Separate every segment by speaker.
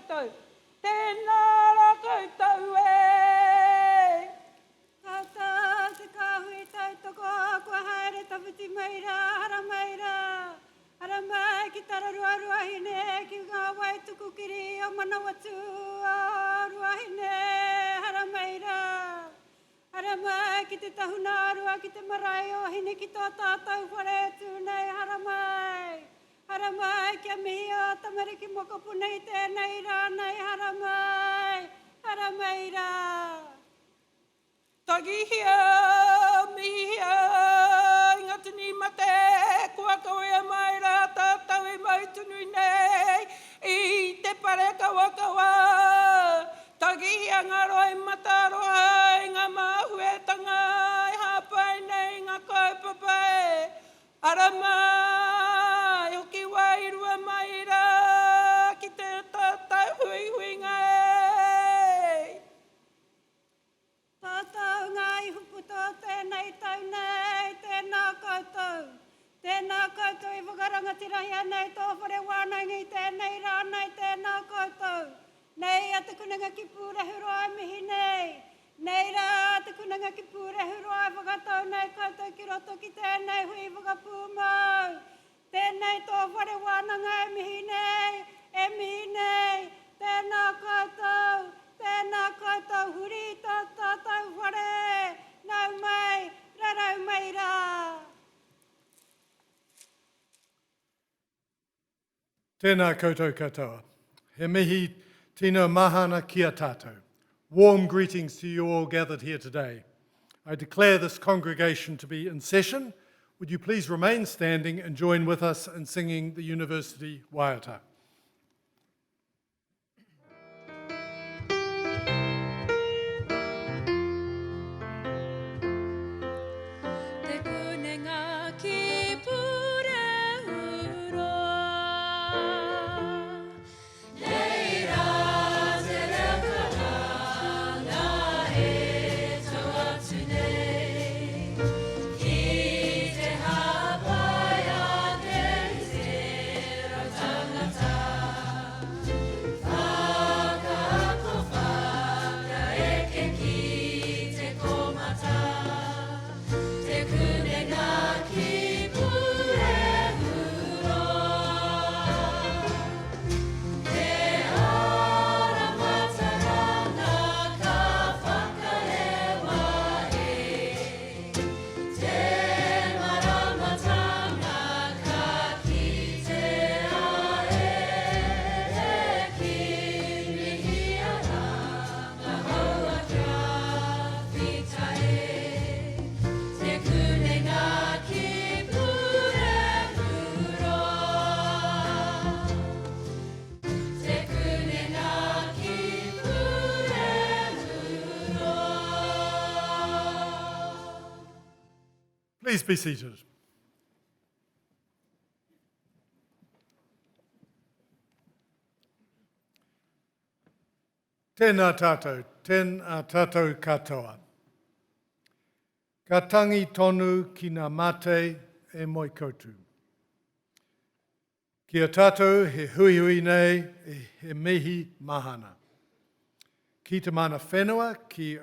Speaker 1: koutou. Tēnā rā koutou e.
Speaker 2: Tata, te kahui tautoko, kua haere tawhiti maira, hara maira. Hara mai ki tara ruaruahine, ki ngā waituku kiri o Manawatū o ruahine, hara maira. Hara mai ki te tahuna arua, ki te marae o hine ki tō tātou whare tūnei, hara mai. Hara mai kia mihi o tamariki mokopu nei tēnei rānei, hara mai. Hara maira.
Speaker 1: Tagihia, mihia, ingatini mate, kua kawea mai rā tātou e mautunu nei, I te pare kawa. Tagihia ngā roi mataroa, ngā mahuetanga, I hapai nei ngā kaupapai. Ara mai, hoki wairua mai rā, ki te tātou hui ngai.
Speaker 2: Tātou ngā ihuputo tēnei tau nei, tēnā koutou. Tēnā koutou I whakarangatirahi anei tō whare wānangi tēnei rānei, tēnā koutou. Nei a te kunanga ki pūrehu roa mihi nei. Nei rā te kunanga ki pūrehu roa whakatau nei koutou ki roto ki tēnei hui whakapūmau. Tēnei tō whare wānanga e mihi nei, tēnā koutou. Tēnā koutou huri tō tātou whare, nau mai, rarau mai rā.
Speaker 3: Tēnā koutou katoa. He mihi tino mahana kia tātou. Warm greetings to you all gathered here today. I declare this congregation to be in session. Would you please remain standing and join with us in singing the University Waiata. Please be seated. Tēnā tātou katoa. Ka tangi tonu ki ngā mate e moi koutu. Kia tātou he hui nei e he mihi mahana. Ki te mana whenua ki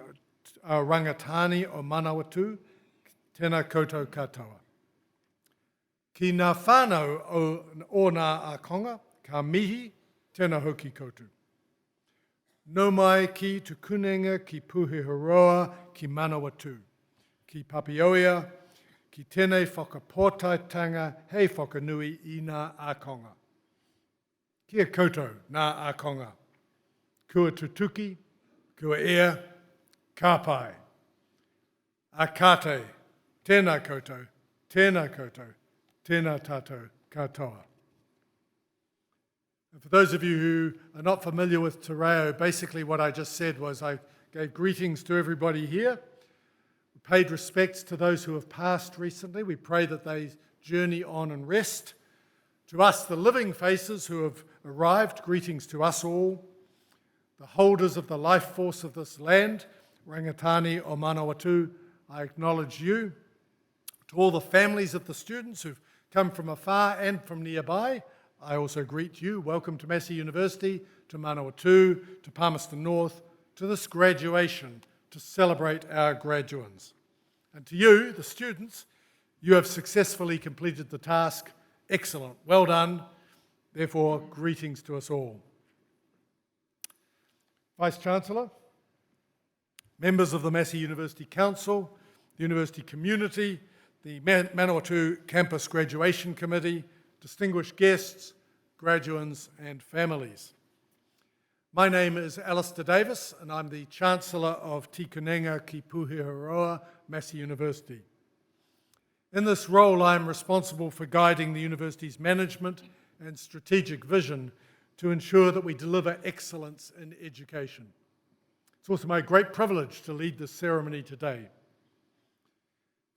Speaker 3: a rangatani o Manawatū, tēnā koutou katoa. Ki ngā whānau o ngā ākonga, ka mihi, tēnā hoki koutou. No mai ki tukunenga ki Puhiharoa ki Manawatū, ki Papioia, ki tēnei whakapōtaitanga hei whakanui I ngā ākonga. Kia koutou ngā ākonga. Kua tutuki, kua ea, ka pai. A kate, tēnā koutou, tēnā tātou katoa. And for those of you who are not familiar with Te Reo, basically what I just said was I gave greetings to everybody here. We paid respects to those who have passed recently. We pray that they journey on and rest. To us, the living faces who have arrived, greetings to us all. The holders of the life force of this land, Rangatani o Manawatū, I acknowledge you. To all the families of the students who've come from afar and from nearby, I also greet you. Welcome to Massey University. to Manawatū, to Palmerston North, to this graduation to celebrate our graduands. And to you, the students, you have successfully completed the task. Excellent. Well done. Therefore, greetings to us all. Vice-Chancellor, members of the Massey University Council, the University community, the Manawatū Campus Graduation Committee, distinguished guests, graduands and families. My name is Alistair Davis and I'm the Chancellor of Tikunenga ki Puhiaroa, Massey University. In this role, I'm responsible for guiding the university's management and strategic vision to ensure that we deliver excellence in education. It's also my great privilege to lead this ceremony today.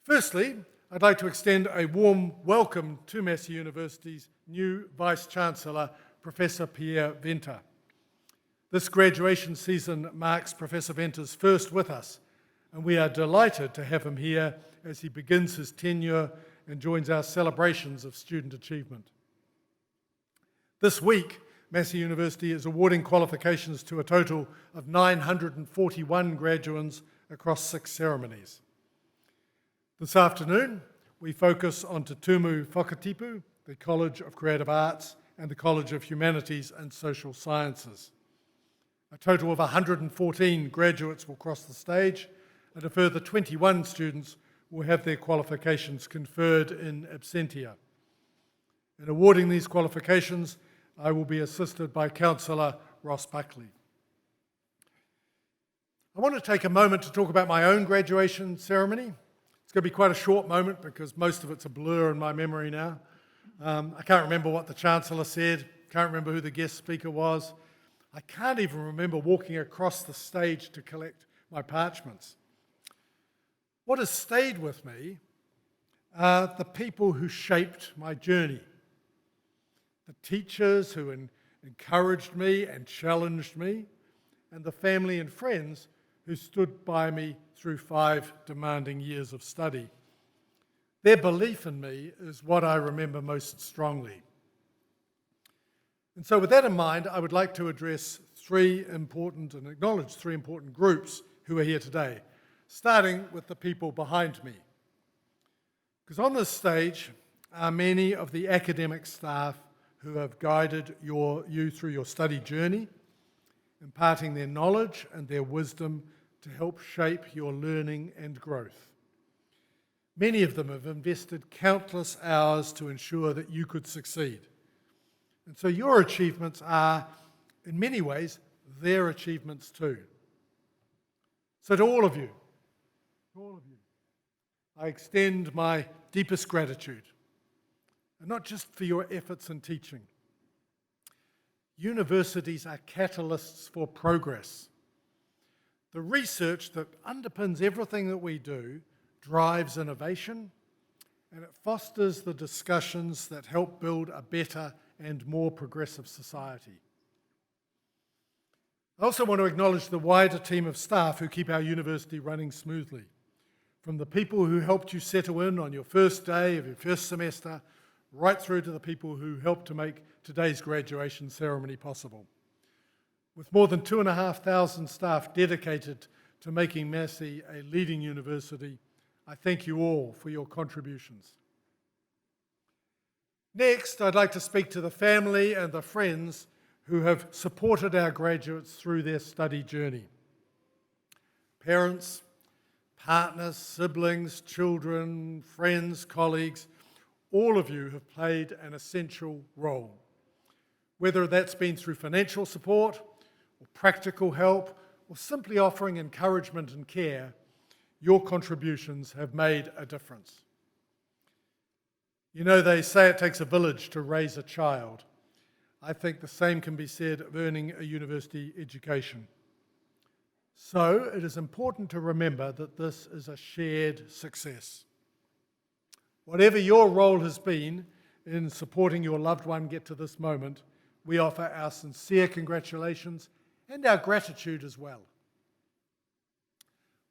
Speaker 3: Firstly, I'd like to extend a warm welcome to Massey University's new Vice-Chancellor, Professor Pierre Venter. This graduation season marks Professor Venter's first with us, and we are delighted to have him here as he begins his tenure and joins our celebrations of student achievement. This week, Massey University is awarding qualifications to a total of 941 graduands across 6 ceremonies. This afternoon, we focus on Te Tumu Whakatipu, the College of Creative Arts, and the College of Humanities and Social Sciences. A total of 114 graduates will cross the stage, and a further 21 students will have their qualifications conferred in absentia. In awarding these qualifications, I will be assisted by Councillor Ross Buckley. I want to take a moment to talk about my own graduation ceremony. It's going to be quite a short moment because most of it's a blur in my memory now. I can't remember what the Chancellor said, can't remember who the guest speaker was. I can't even remember walking across the stage to collect my parchments. What has stayed with me are the people who shaped my journey. The teachers who encouraged me and challenged me, and the family and friends who stood by me through 5 demanding years of study. Their belief in me is what I remember most strongly. And so with that in mind, I would like to address acknowledge three important groups who are here today, starting with the people behind me. Because on this stage are many of the academic staff who have guided you through your study journey, imparting their knowledge and their wisdom to help shape your learning and growth. Many of them have invested countless hours to ensure that you could succeed. And so your achievements are, in many ways, their achievements too. So to all of you, I extend my deepest gratitude, and not just for your efforts in teaching. Universities are catalysts for progress. The research that underpins everything that we do drives innovation, and it fosters the discussions that help build a better and more progressive society. I also want to acknowledge the wider team of staff who keep our university running smoothly. From the people who helped you settle in on your first day of your first semester, right through to the people who helped to make today's graduation ceremony possible. With more than 2,500 staff dedicated to making Massey a leading university, I thank you all for your contributions. Next, I'd like to speak to the family and the friends who have supported our graduates through their study journey. Parents, partners, siblings, children, friends, colleagues, all of you have played an essential role. Whether that's been through financial support, or practical help, or simply offering encouragement and care, your contributions have made a difference. You know, they say it takes a village to raise a child. I think the same can be said of earning a university education. So it is important to remember that this is a shared success. Whatever your role has been in supporting your loved one get to this moment, we offer our sincere congratulations and our gratitude as well.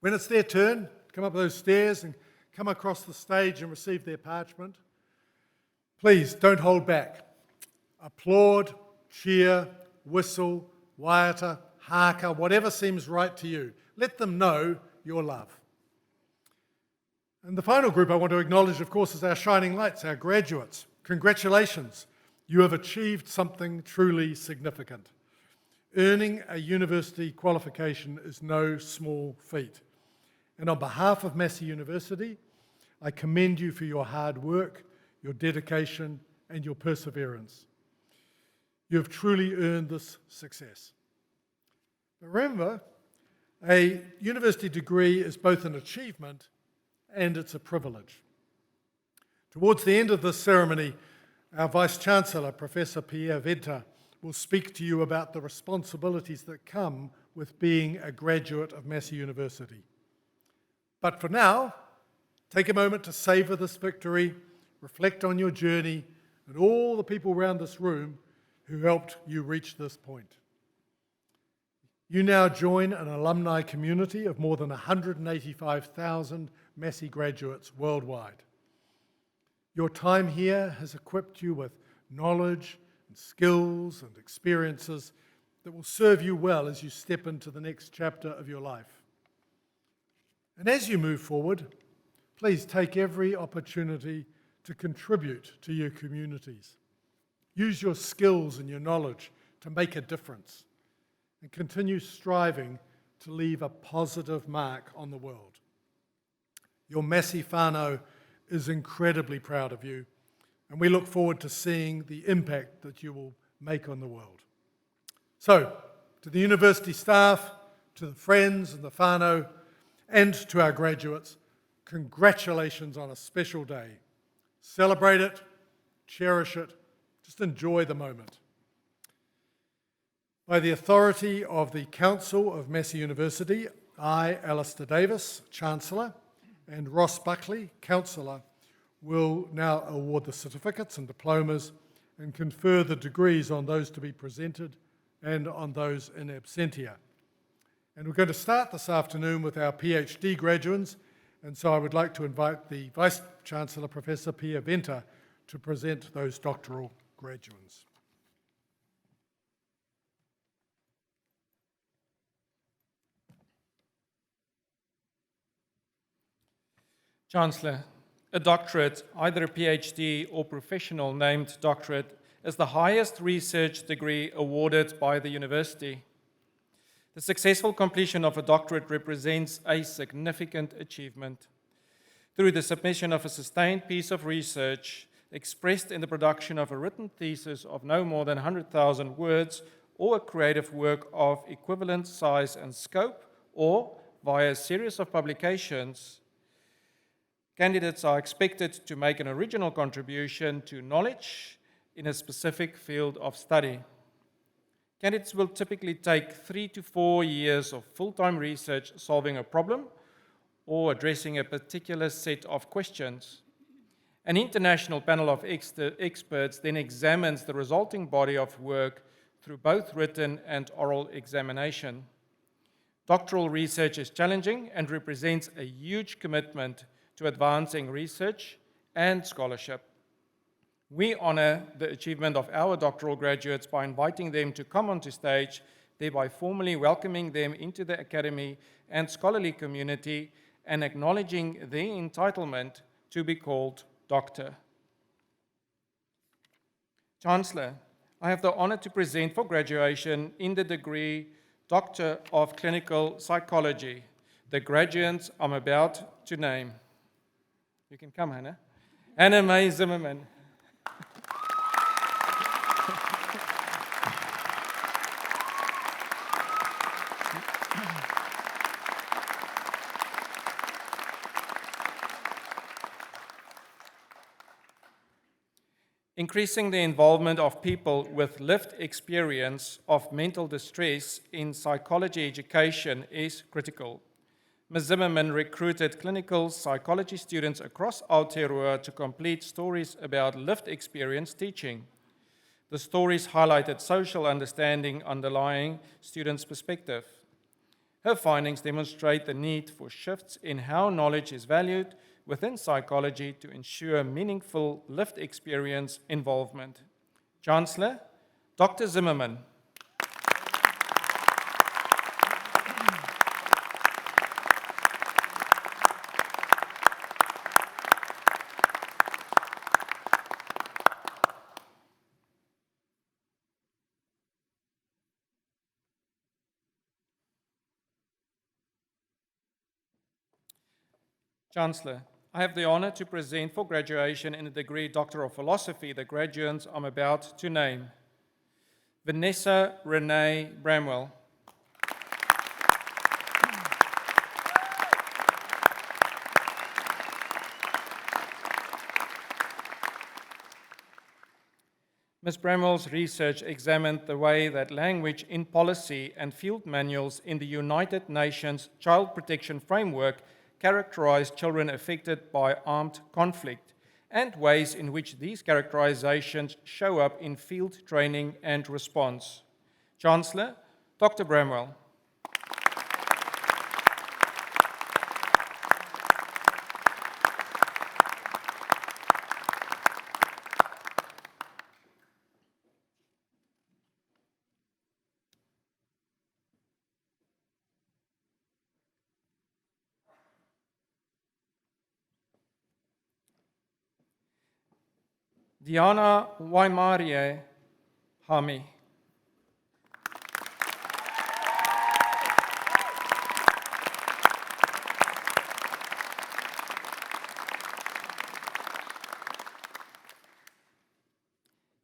Speaker 3: When it's their turn to come up those stairs and come across the stage and receive their parchment, please don't hold back. Applaud, cheer, whistle, waiata, haka, whatever seems right to you. Let them know your love. And the final group I want to acknowledge, of course, is our shining lights, our graduates. Congratulations. You have achieved something truly significant. Earning a university qualification is no small feat. And on behalf of Massey University, I commend you for your hard work, your dedication, and your perseverance. You have truly earned this success. But remember, a university degree is both an achievement and it's a privilege. Towards the end of this ceremony, our Vice-Chancellor, Professor Pierre Venter, will speak to you about the responsibilities that come with being a graduate of Massey University. But for now, take a moment to savour this victory, reflect on your journey, and all the people around this room who helped you reach this point. You now join an alumni community of more than 185,000 Massey graduates worldwide. Your time here has equipped you with knowledge and skills and experiences that will serve you well as you step into the next chapter of your life. And as you move forward, please take every opportunity to contribute to your communities. Use your skills and your knowledge to make a difference and continue striving to leave a positive mark on the world. Your Massey whānau is incredibly proud of you, and we look forward to seeing the impact that you will make on the world. So, to the university staff, to the friends and the whānau, and to our graduates, congratulations on a special day. Celebrate it, cherish it, just enjoy the moment. By the authority of the Council of Massey University, I, Alistair Davis, Chancellor, and Ross Buckley, Councillor, will now award the certificates and diplomas and confer the degrees on those to be presented and on those in absentia. And we're going to start this afternoon with our PhD graduates, and so I would like to invite the Vice-Chancellor, Professor Pierre Venter, to present those doctoral graduates.
Speaker 4: Chancellor, a doctorate, either a PhD or professional named doctorate, is the highest research degree awarded by the university. The successful completion of a doctorate represents a significant achievement. Through the submission of a sustained piece of research expressed in the production of a written thesis of no more than 100,000 words or a creative work of equivalent size and scope, or via a series of publications, candidates are expected to make an original contribution to knowledge in a specific field of study. Candidates will typically take 3 to 4 years of full-time research solving a problem or addressing a particular set of questions. An international panel of experts then examines the resulting body of work through both written and oral examination. Doctoral research is challenging and represents a huge commitment to advancing research and scholarship. We honor the achievement of our doctoral graduates by inviting them to come onto stage, thereby formally welcoming them into the academy and scholarly community and acknowledging their entitlement to be called doctor. Chancellor, I have the honor to present for graduation in the degree Doctor of Clinical Psychology the graduates I'm about to name. You can come, Hannah. Hannah May Zimmerman. Increasing the involvement of people with lived experience of mental distress in psychology education is critical. Ms. Zimmerman recruited clinical psychology students across Aotearoa to complete stories about lived experience teaching. The stories highlighted social understanding underlying students' perspective. Her findings demonstrate the need for shifts in how knowledge is valued within psychology to ensure meaningful lived experience involvement. Chancellor, Dr. Zimmerman. Chancellor, I have the honor to present for graduation in the degree Doctor of Philosophy the graduates I'm about to name. Vanessa Renee Bramwell. Ms. Bramwell's research examined the way that language in policy and field manuals in the United Nations Child Protection Framework characterize children affected by armed conflict, and ways in which these characterizations show up in field training and response. Chancellor, Dr. Bramwell. Diana Waimarie Hami.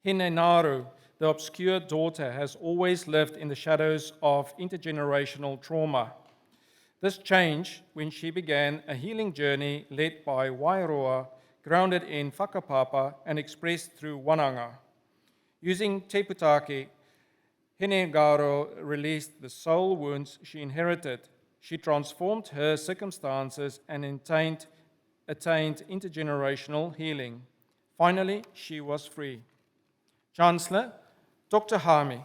Speaker 4: Hinenaru, the obscure daughter, has always lived in the shadows of intergenerational trauma. This changed when she began a healing journey led by Wairoa, grounded in whakapapa and expressed through wananga. Using Te Putaki, Hinegaro released the soul wounds she inherited. She transformed her circumstances and attained intergenerational healing. Finally, she was free. Chancellor, Dr. Hami.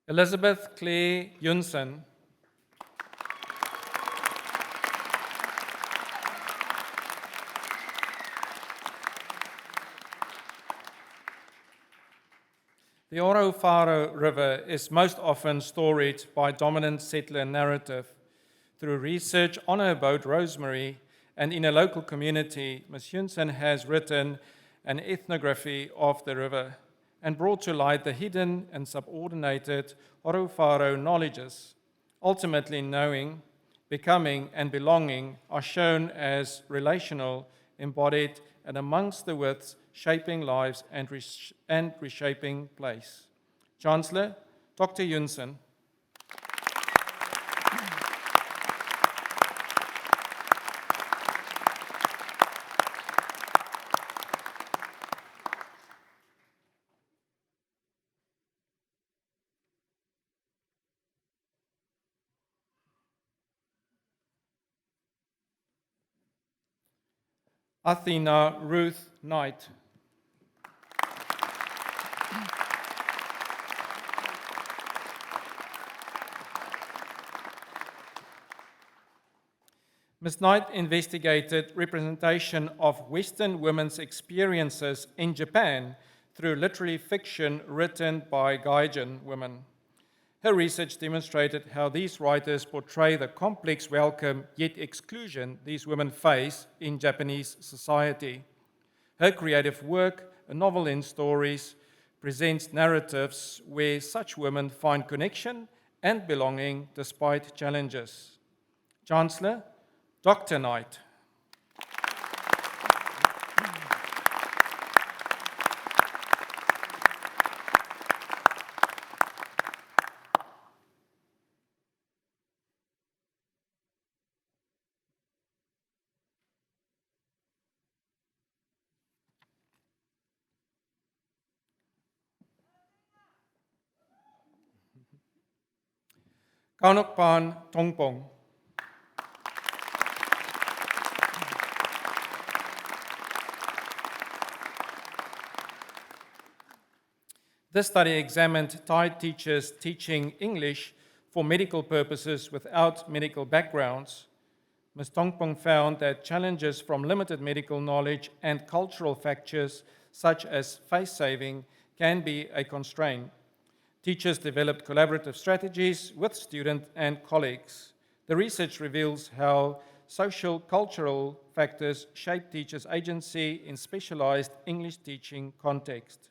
Speaker 4: Elizabeth Claire Yunsen. The Orofaro River is most often storied by dominant settler narrative. Through research on her boat Rosemary and in a local community, Ms. Yunsen has written an ethnography of the river and brought to light the hidden and subordinated Orofaro knowledges. Ultimately, knowing, becoming, and belonging are shown as relational, embodied, and amongst the widths, shaping lives and reshaping place. Chancellor, Dr. Yunsen. Athena Ruth Knight. Ms. Knight investigated representation of Western women's experiences in Japan through literary fiction written by Gaijin women. Her research demonstrated how these writers portray the complex welcome yet exclusion these women face in Japanese society. Her creative work, A Novel in Stories, presents narratives where such women find connection and belonging despite challenges. Chancellor, Dr. Knight. Kaunokpan Tongpong. This study examined Thai teachers teaching English for medical purposes without medical backgrounds. Ms. Tongpong found that challenges from limited medical knowledge and cultural factors, such as face saving, can be a constraint. Teachers developed collaborative strategies with students and colleagues. The research reveals how social cultural factors shape teachers' agency in specialized English teaching context.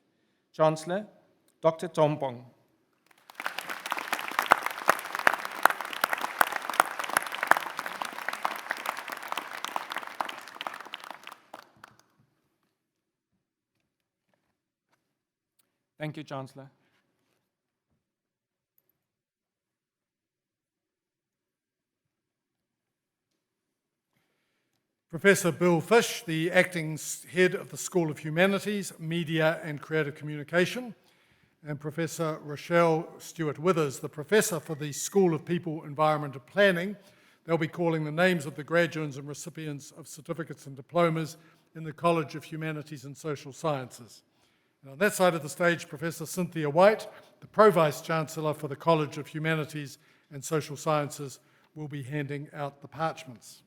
Speaker 4: Chancellor, Dr. Tompong. Thank you, Chancellor.
Speaker 3: Professor Bill Fish, the acting head of the School of Humanities, Media and Creative Communication, and Professor Rochelle Stewart-Withers, the professor for the School of People, Environment and Planning. They'll be calling the names of the graduates and recipients of certificates and diplomas in the College of Humanities and Social Sciences. And on that side of the stage, Professor Cynthia White, the Pro-Vice Chancellor for the College of Humanities and Social Sciences, will be handing out the parchments.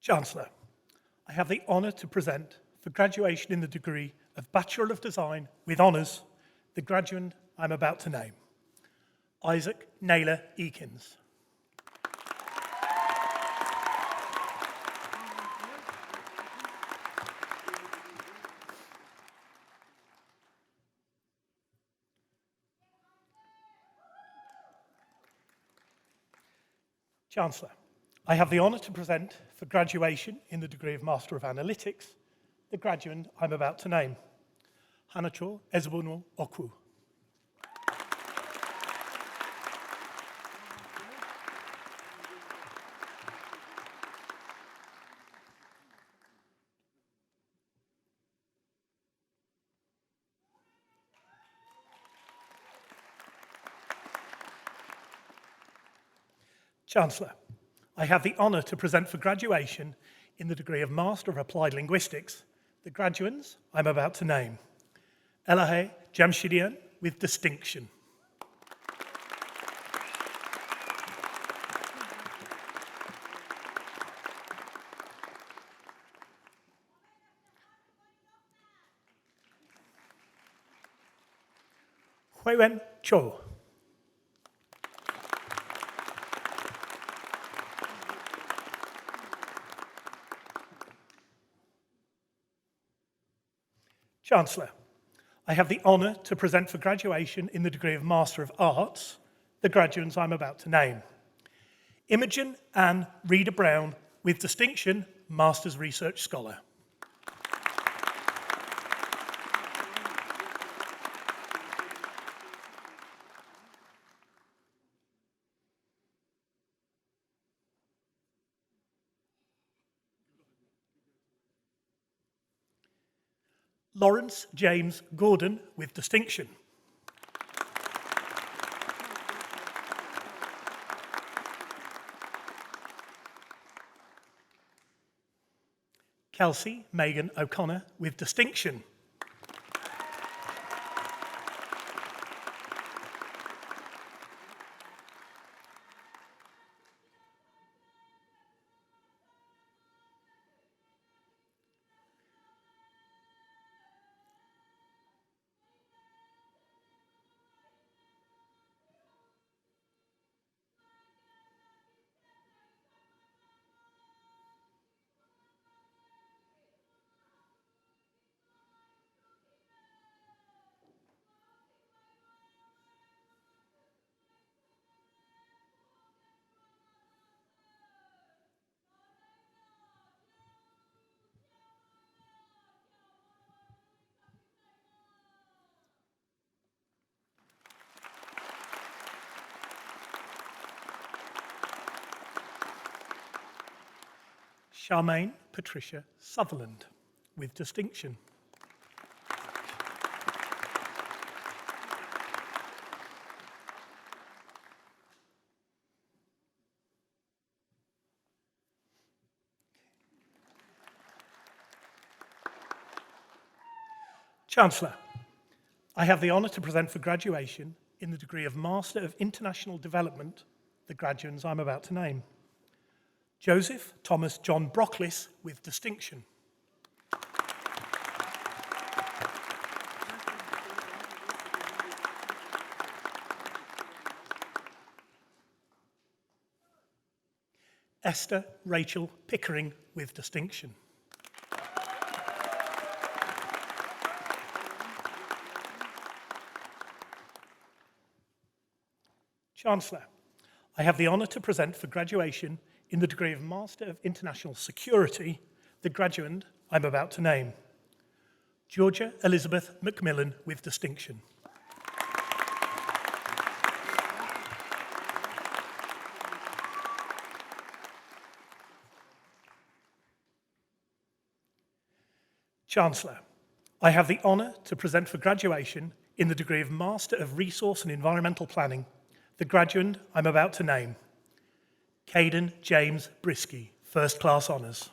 Speaker 5: Chancellor, I have the honour to present for graduation in the degree of Bachelor of Design with Honours the graduate I'm about to name, Isaac Naylor Eakins. Chancellor, I have the honour to present for graduation in the degree of Master of Analytics the graduate I'm about to name, Hanacho Ezebono Oku. Chancellor, I have the honour to present for graduation in the degree of Master of Applied Linguistics the graduands I'm about to name, Elahe Jamshidian with distinction. Huiwen Cho. Chancellor, I have the honour to present for graduation in the degree of Master of Arts the graduates I'm about to name. Imogen Ann Reader Brown with distinction, Master's Research Scholar. Lawrence James Gordon with distinction. Kelsey Megan O'Connor with distinction. Charmaine Patricia Sutherland, with distinction. Chancellor, I have the honour to present for graduation in the degree of Master of International Development the graduates I'm about to name. Joseph Thomas John Brocklis, with distinction. Esther Rachel Pickering, with distinction. Chancellor, I have the honour to present for graduation in the degree of Master of International Security the graduand I'm about to name. Georgia Elizabeth Macmillan, with distinction. Chancellor, I have the honour to present for graduation in the degree of Master of Resource and Environmental Planning the graduand I'm about to name. Caden James Brisky, First Class Honours.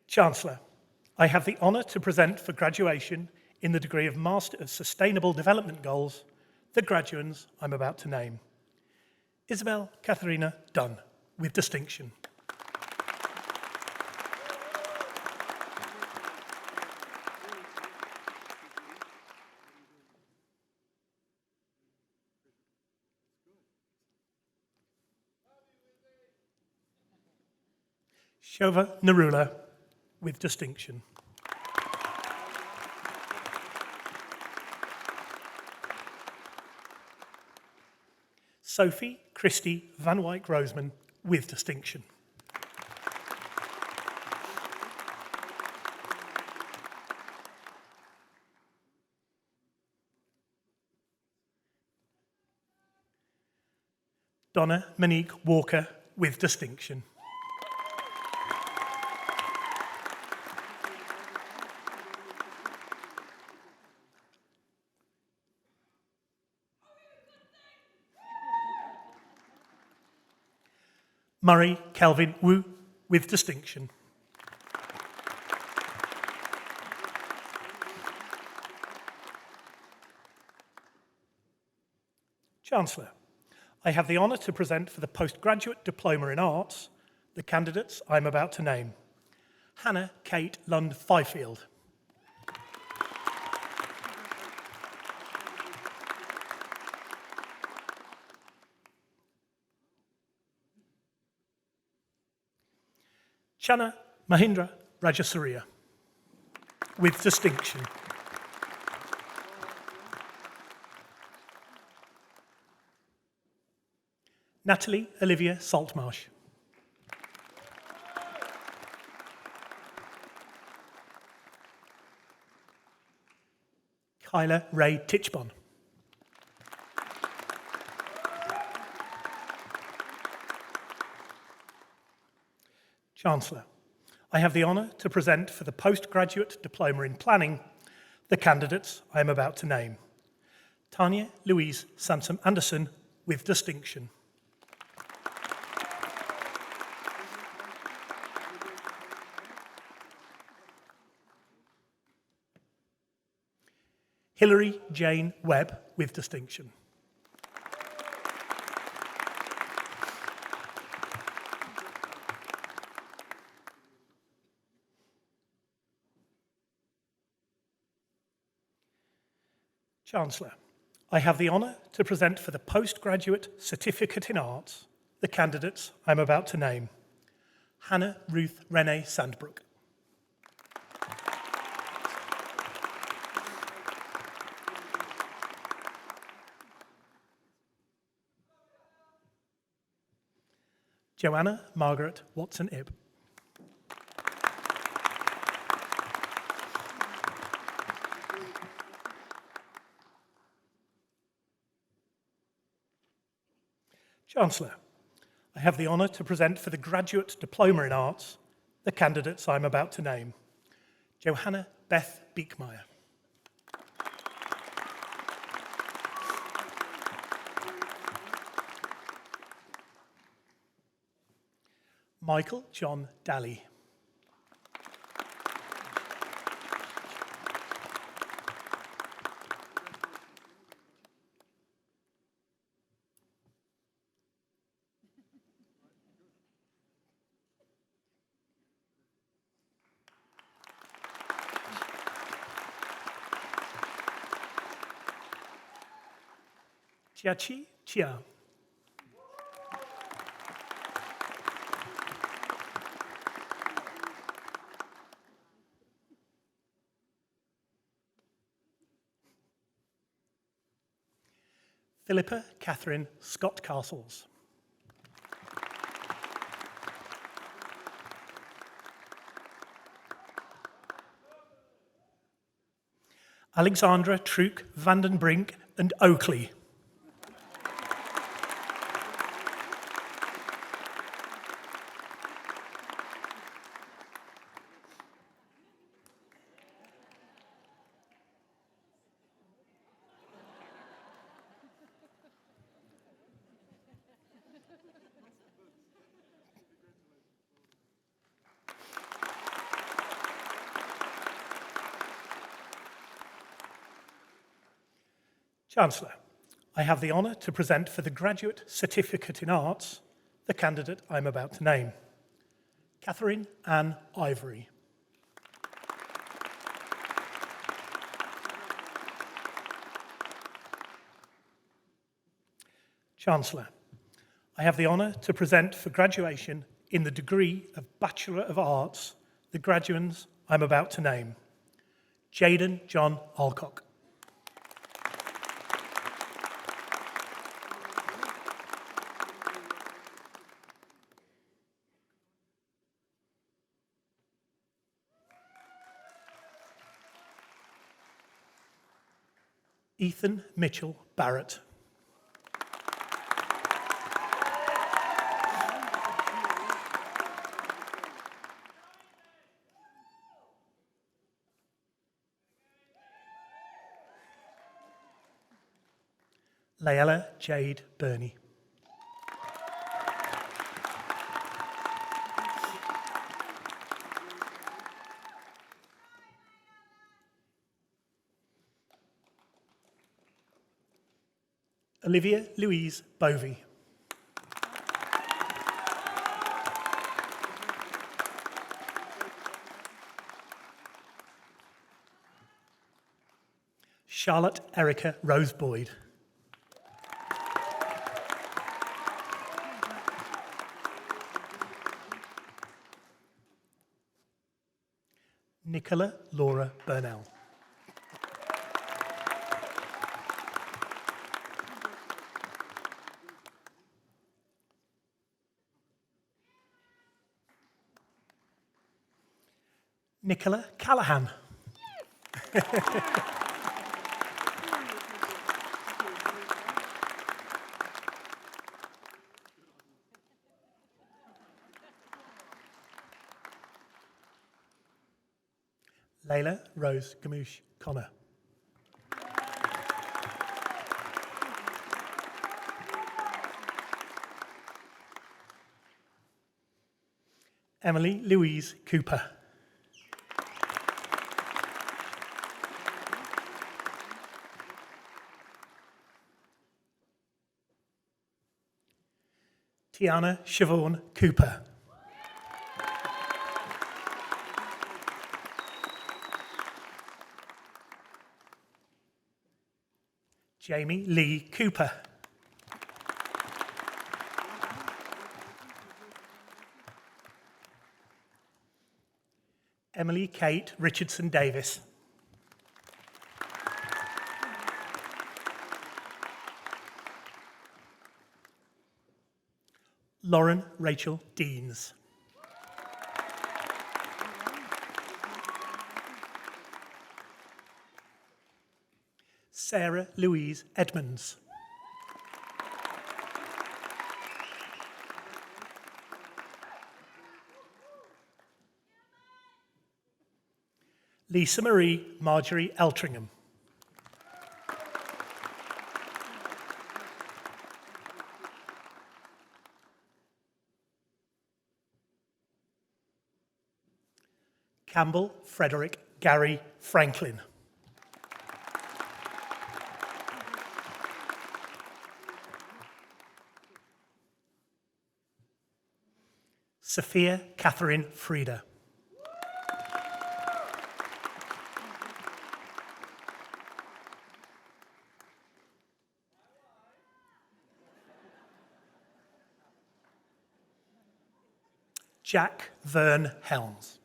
Speaker 5: Chancellor, I have the honour to present for graduation in the degree of Master of Sustainable Development Goals the graduands I'm about to name. Isabel Katharina Dunn, with distinction. Shova Narula, with distinction. Sophie Christie Van Wyk Roseman, with distinction. Donna Monique Walker, with distinction. Murray Kelvin Wu, with distinction. Chancellor, I have the honour to present for the Postgraduate Diploma in Arts the candidates I'm about to name. Hannah Kate Lund Fifield. Channa Mahindra Rajasuriya, with distinction. Natalie Olivia Saltmarsh. Kyla Ray Titchbon. Chancellor, I have the honour to present for the Postgraduate Diploma in Planning the candidates I am about to name. Tanya Louise Sansom Anderson, with distinction. Hilary Jane Webb, with distinction. Chancellor, I have the honour to present for the Postgraduate Certificate in Arts the candidates I'm about to name. Hannah Ruth Renee Sandbrook. Joanna Margaret Watson-Ibb. Chancellor, I have the honour to present for the Graduate Diploma in Arts the candidates I'm about to name. Johanna Beth Biekmeier. Michael John Daly. Chiachi Chia. Philippa Catherine Scott Castles. Alexandra Truk Vandenbrink and Oakley. Chancellor, I have the honour to present for the Graduate Certificate in Arts the candidate I'm about to name. Catherine Ann Ivory. Chancellor, I have the honour to present for graduation in the degree of Bachelor of Arts the graduands I'm about to name. Jaden John Alcock. Ethan Mitchell Barrett. Layla Jade Burney. Olivia Louise Bovey. Charlotte Erica Rose Boyd. Nicola Laura Burnell. Nicola Callahan. Layla Rose Gamoosh Connor. Emily Louise Cooper. Tiana Siobhan Cooper. Jamie Lee Cooper. Emily Kate Richardson Davis. Lauren Rachel Deans. Sarah Louise Edmonds. Lisa Marie Marjorie Eltringham. Campbell Frederick Gary Franklin. Sophia Catherine Frieda. Jack Vern Helms.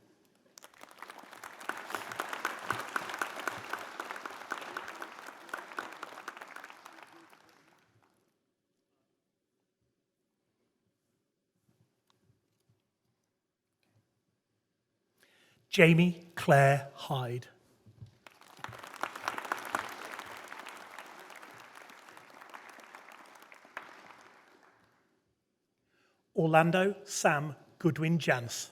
Speaker 5: Jamie Claire Hyde. Orlando Sam Goodwin Jans.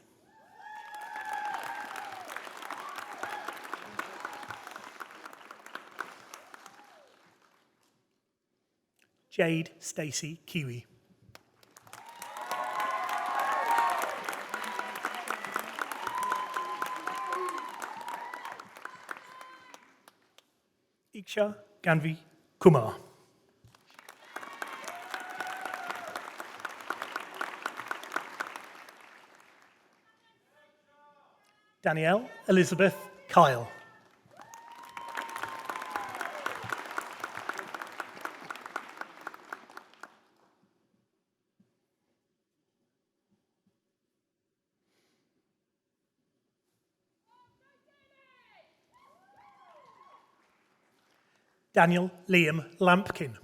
Speaker 5: Jade Stacey Kiwi. Iksha Ganvi Kumar. Danielle Elizabeth Kyle. Daniel Liam Lampkin.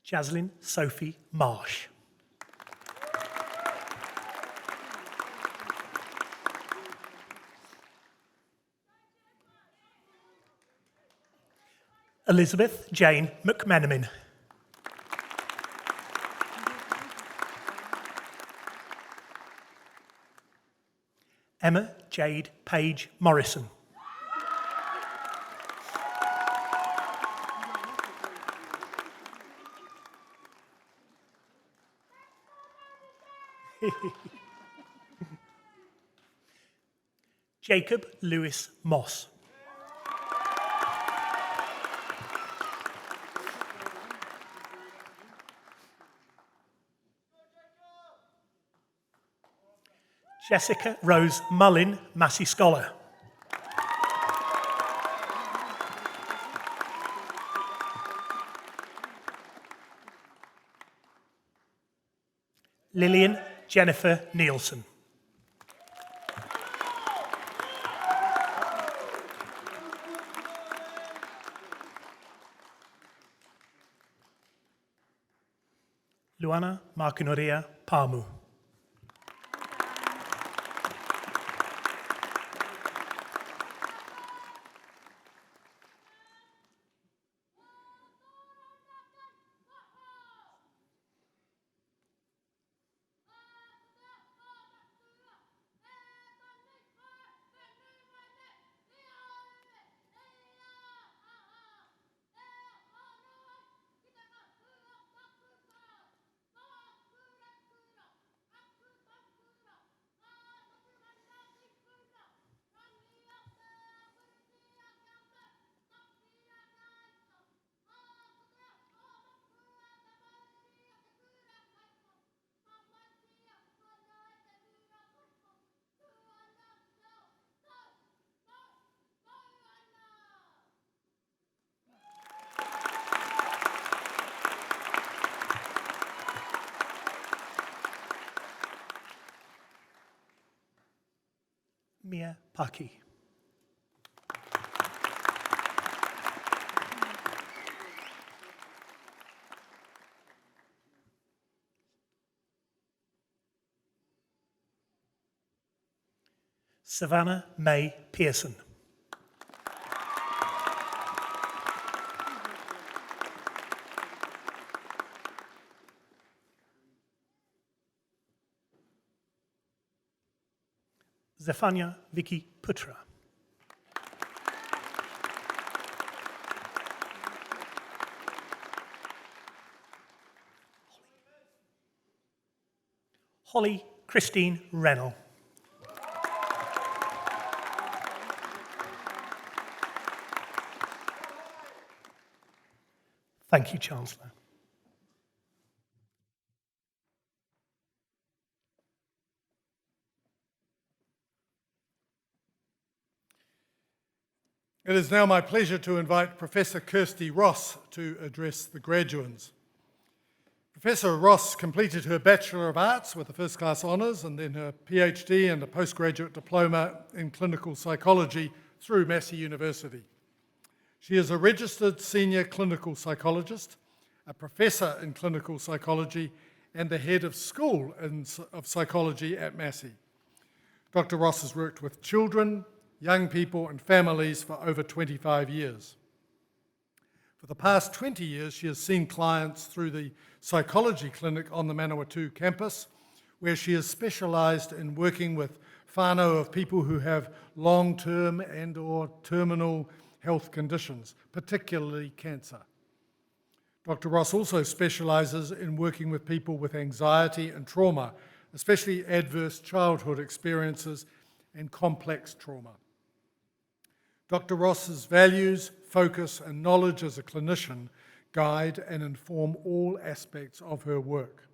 Speaker 5: Jaslyn Sophie Marsh. Elizabeth Jane McMenamin. Emma Jade Page Morrison. Jacob Lewis Moss. Jessica Rose Mullin, Massey Scholar. Lillian Jennifer Nielsen. Luana Markinoria Pamu. Mia Paki. Savannah May Pearson. Zephania Vicky Putra. Holly Christine Rennell. Thank you, Chancellor.
Speaker 3: It is now my pleasure to invite Professor Kirsty Ross to address the graduands. Professor Ross completed her Bachelor of Arts with a first class honours and then her PhD and a postgraduate diploma in clinical psychology through Massey University. She is a registered senior clinical psychologist, a professor in clinical psychology, and the head of school of psychology at Massey. Dr. Ross has worked with children, young people and families for over 25 years. For the past 20 years, she has seen clients through the psychology clinic on the Manawatū campus, where she has specialised in working with whānau of people who have long-term and or terminal health conditions, particularly cancer. Dr. Ross also specialises in working with people with anxiety and trauma, especially adverse childhood experiences and complex trauma. Dr. Ross's values, focus and knowledge as a clinician guide and inform all aspects of her work.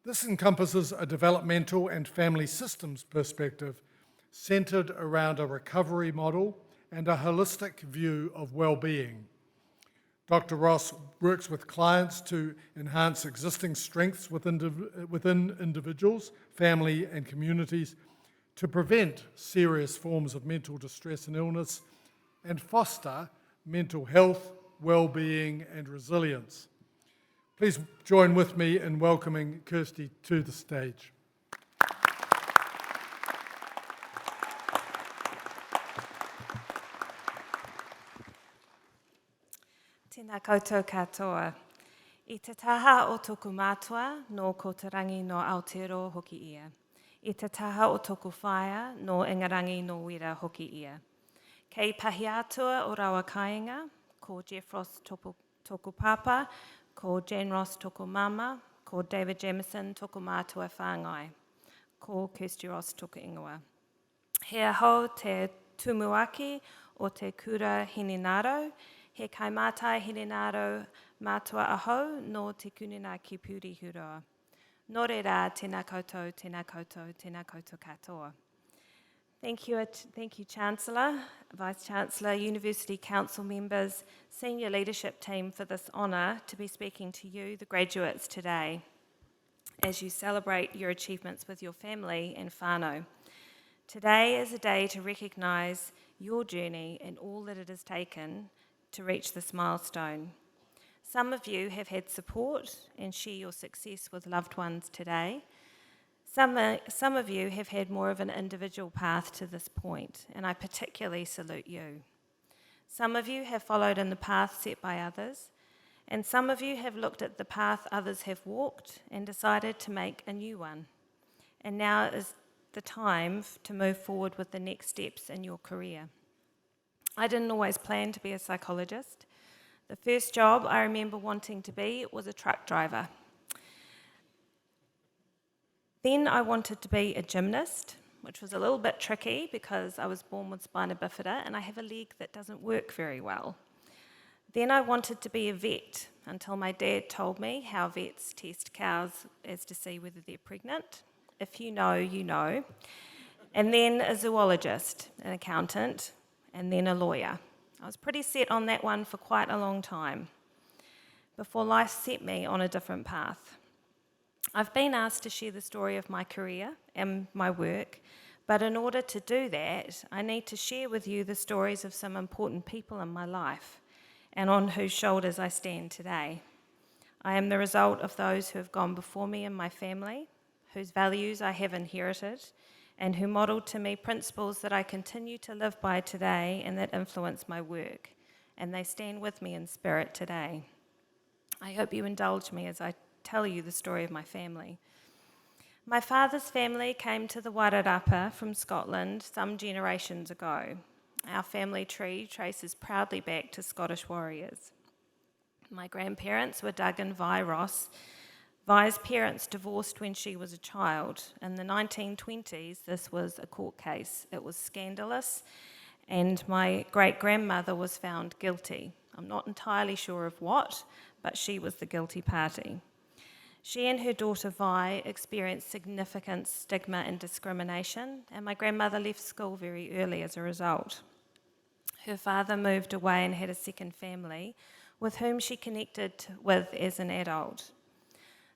Speaker 3: This encompasses a developmental and family systems perspective centred around a recovery model and a holistic view of well-being. Dr. Ross works with clients to enhance existing strengths within individuals, family and communities, to prevent serious forms of mental distress and illness, and foster mental health, well-being and resilience. Please join with me in welcoming Kirsty to the stage.
Speaker 6: Tēnā koutou katoa. I te taha o toku mātua, no ko te rangi no Aotearoa hoki ia. I te taha o toku whaia, no Ingarangi no Wira hoki ia. Kei pahi atua o rawa kāinga, ko Jeff Ross toku papa, ko Jane Ross toku mama, ko David Jamieson toku mātua whāngai, ko Kirsty Ross toku ingoa. He aho te tumuaki o te kura Hininaro, he kaimātai Hininaro mātua aho no te kunina ki Puri Huroa. Nō reira, tēnā koutou, tēnā koutou, tēnā koutou katoa. Thank you, Chancellor, Vice-Chancellor, University Council members, senior leadership team for this honour to be speaking to you, the graduates, today, as you celebrate your achievements with your family and whānau. Today is a day to recognise your journey and all that it has taken to reach this milestone. Some of you have had support and share your success with loved ones today. Some of you have had more of an individual path to this point, and I particularly salute you. Some of you have followed in the path set by others, and some of you have looked at the path others have walked and decided to make a new one. And now is the time to move forward with the next steps in your career. I didn't always plan to be a psychologist. The first job I remember wanting to be was a truck driver. Then I wanted to be a gymnast, which was a little bit tricky because I was born with spina bifida and I have a leg that doesn't work very well. Then I wanted to be a vet until my dad told me how vets test cows as to see whether they're pregnant. If you know, you know. And then a zoologist, an accountant, and then a lawyer. I was pretty set on that one for quite a long time before life set me on a different path. I've been asked to share the story of my career and my work, but in order to do that, I need to share with you the stories of some important people in my life and on whose shoulders I stand today. I am the result of those who have gone before me in my family, whose values I have inherited, and who modelled to me principles that I continue to live by today and that influence my work, and they stand with me in spirit today. I hope you indulge me as I tell you the story of my family. My father's family came to the Wairarapa from Scotland some generations ago. Our family tree traces proudly back to Scottish warriors. My grandparents were Doug and Vi Ross. Vi's parents divorced when she was a child. In the 1920s, this was a court case. It was scandalous, and my great-grandmother was found guilty. I'm not entirely sure of what, but she was the guilty party. She and her daughter Vi experienced significant stigma and discrimination, and my grandmother left school very early as a result. Her father moved away and had a second family, with whom she connected with as an adult.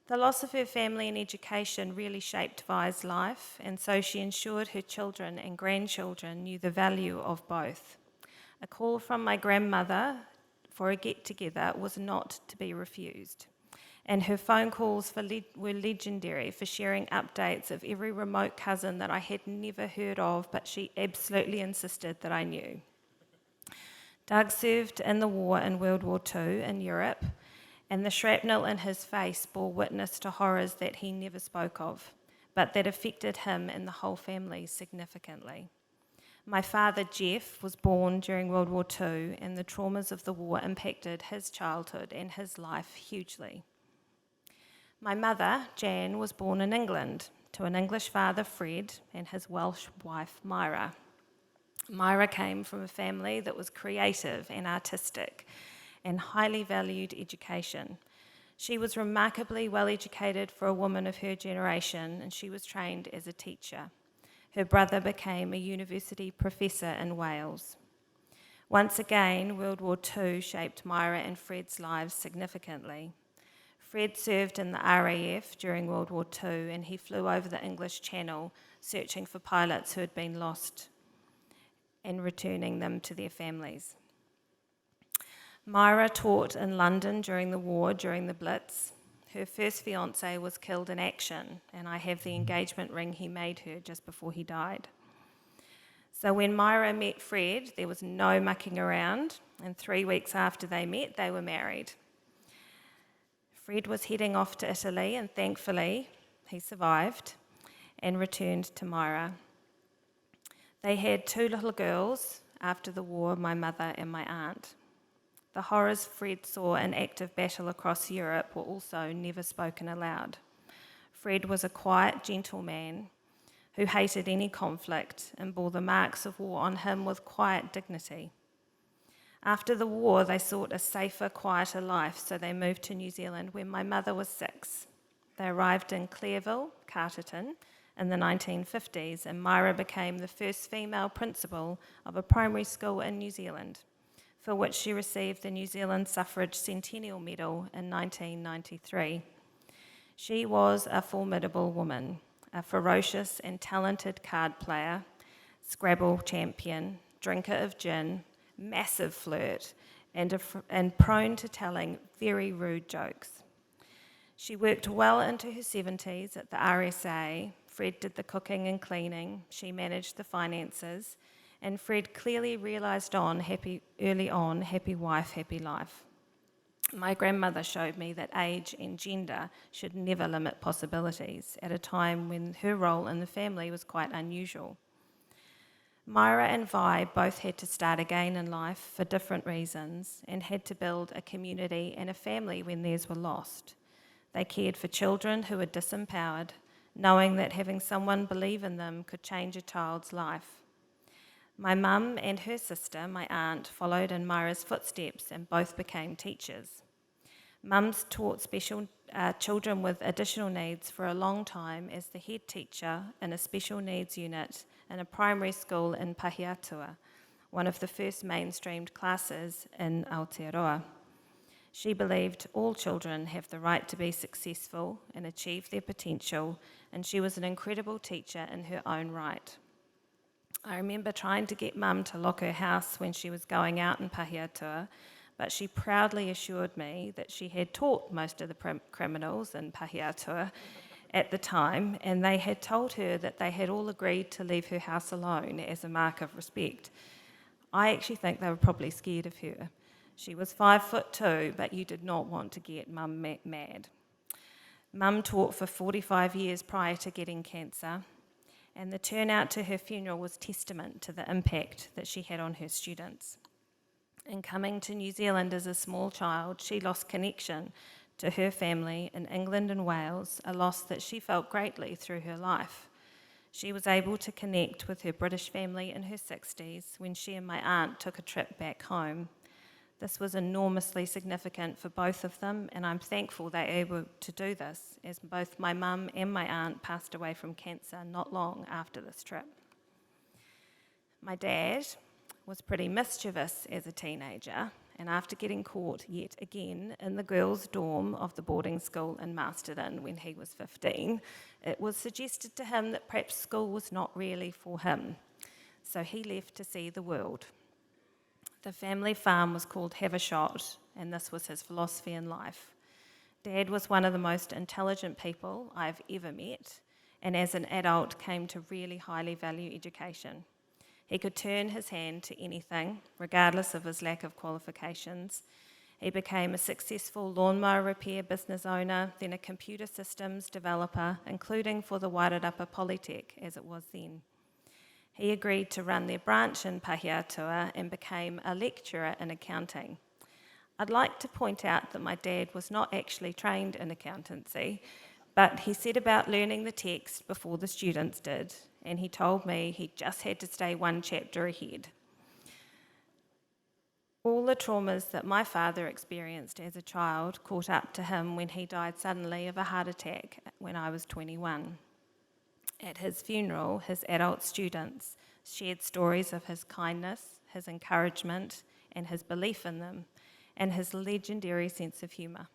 Speaker 6: The loss of her family and education really shaped Vi's life, and so she ensured her children and grandchildren knew the value of both. A call from my grandmother for a get-together was not to be refused, and her phone calls were legendary for sharing updates of every remote cousin that I had never heard of, but she absolutely insisted that I knew. Doug served in the war in World War II in Europe, and the shrapnel in his face bore witness to horrors that he never spoke of, but that affected him and the whole family significantly. My father, Jeff, was born during World War II, and the traumas of the war impacted his childhood and his life hugely. My mother, Jan, was born in England to an English father, Fred, and his Welsh wife, Myra. Myra came from a family that was creative and artistic and highly valued education. She was remarkably well educated for a woman of her generation, and she was trained as a teacher. Her brother became a university professor in Wales. Once again, World War II shaped Myra and Fred's lives significantly. Fred served in the RAF during World War II, and he flew over the English Channel searching for pilots who had been lost and returning them to their families. Myra taught in London during the war, during the Blitz. Her first fiancé was killed in action, and I have the engagement ring he made her just before he died. So when Myra met Fred, there was no mucking around, and 3 weeks after they met, they were married. Fred was heading off to Italy, and thankfully, he survived and returned to Myra. They had 2 little girls after the war, my mother and my aunt. The horrors Fred saw in active battle across Europe were also never spoken aloud. Fred was a quiet, gentle man who hated any conflict and bore the marks of war on him with quiet dignity. After the war, they sought a safer, quieter life, so they moved to New Zealand when my mother was 6. They arrived in Clareville, Carterton, in the 1950s, and Myra became the first female principal of a primary school in New Zealand, for which she received the New Zealand Suffrage Centennial Medal in 1993. She was a formidable woman, a ferocious and talented card player, Scrabble champion, drinker of gin, massive flirt, and prone to telling very rude jokes. She worked well into her 70s at the RSA. Fred did the cooking and cleaning. She managed the finances. And Fred clearly realised early on, happy wife, happy life. My grandmother showed me that age and gender should never limit possibilities at a time when her role in the family was quite unusual. Myra and Vi both had to start again in life for different reasons and had to build a community and a family when theirs were lost. They cared for children who were disempowered, knowing that having someone believe in them could change a child's life. My mum and her sister, my aunt, followed in Myra's footsteps and both became teachers. Mums taught special children with additional needs for a long time as the head teacher in a special needs unit in a primary school in Pahiatua, one of the first mainstreamed classes in Aotearoa. She believed all children have the right to be successful and achieve their potential, and she was an incredible teacher in her own right. I remember trying to get Mum to lock her house when she was going out in Pahiatua, but she proudly assured me that she had taught most of the criminals in Pahiatua at the time, and they had told her that they had all agreed to leave her house alone as a mark of respect. I actually think they were probably scared of her. She was 5'2", but you did not want to get Mum mad. Mum taught for 45 years prior to getting cancer, and the turnout to her funeral was testament to the impact that she had on her students. In coming to New Zealand as a small child, she lost connection to her family in England and Wales, a loss that she felt greatly through her life. She was able to connect with her British family in her 60s when she and my aunt took a trip back home. This was enormously significant for both of them, and I'm thankful they were able to do this, as both my mum and my aunt passed away from cancer not long after this trip. My dad was pretty mischievous as a teenager, and after getting caught yet again in the girls' dorm of the boarding school in Masterton when he was 15, it was suggested to him that perhaps school was not really for him. So he left to see the world. The family farm was called Have a Shot, and this was his philosophy in life. Dad was one of the most intelligent people I've ever met, and as an adult came to really highly value education. He could turn his hand to anything, regardless of his lack of qualifications. He became a successful lawnmower repair business owner, then a computer systems developer, including for the Wairarapa Polytech, as it was then. He agreed to run their branch in Pahiatua and became a lecturer in accounting. I'd like to point out that my dad was not actually trained in accountancy, but he set about learning the text before the students did, and he told me he just had to stay one chapter ahead. All the traumas that my father experienced as a child caught up to him when he died suddenly of a heart attack when I was 21. At his funeral, his adult students shared stories of his kindness, his encouragement, and his belief in them, and his legendary sense of humour.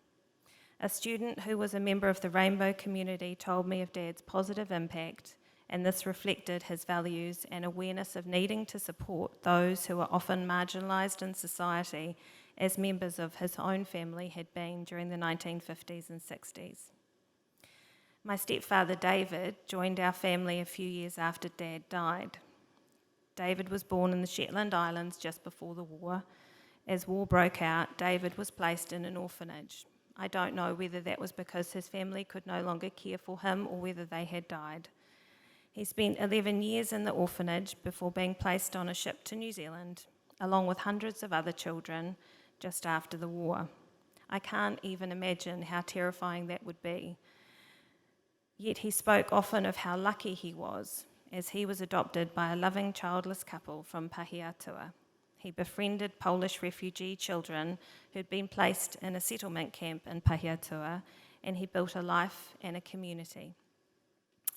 Speaker 6: A student who was a member of the Rainbow community told me of Dad's positive impact, and this reflected his values and awareness of needing to support those who are often marginalised in society, as members of his own family had been during the 1950s and 60s. My stepfather David joined our family a few years after Dad died. David was born in the Shetland Islands just before the war. As war broke out, David was placed in an orphanage. I don't know whether that was because his family could no longer care for him or whether they had died. He spent 11 years in the orphanage before being placed on a ship to New Zealand, along with hundreds of other children, just after the war. I can't even imagine how terrifying that would be. Yet he spoke often of how lucky he was, as he was adopted by a loving childless couple from Pahiatua. He befriended Polish refugee children who'd been placed in a settlement camp in Pahiatua, and he built a life and a community.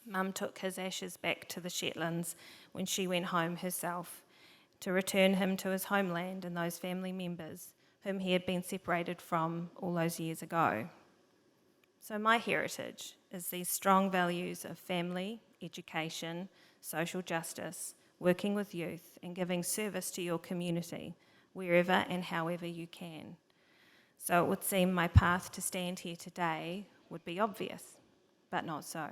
Speaker 6: Mum took his ashes back to the Shetlands when she went home herself, to return him to his homeland and those family members whom he had been separated from all those years ago. So my heritage is these strong values of family, education, social justice, working with youth, and giving service to your community, wherever and however you can. So it would seem my path to stand here today would be obvious, but not so.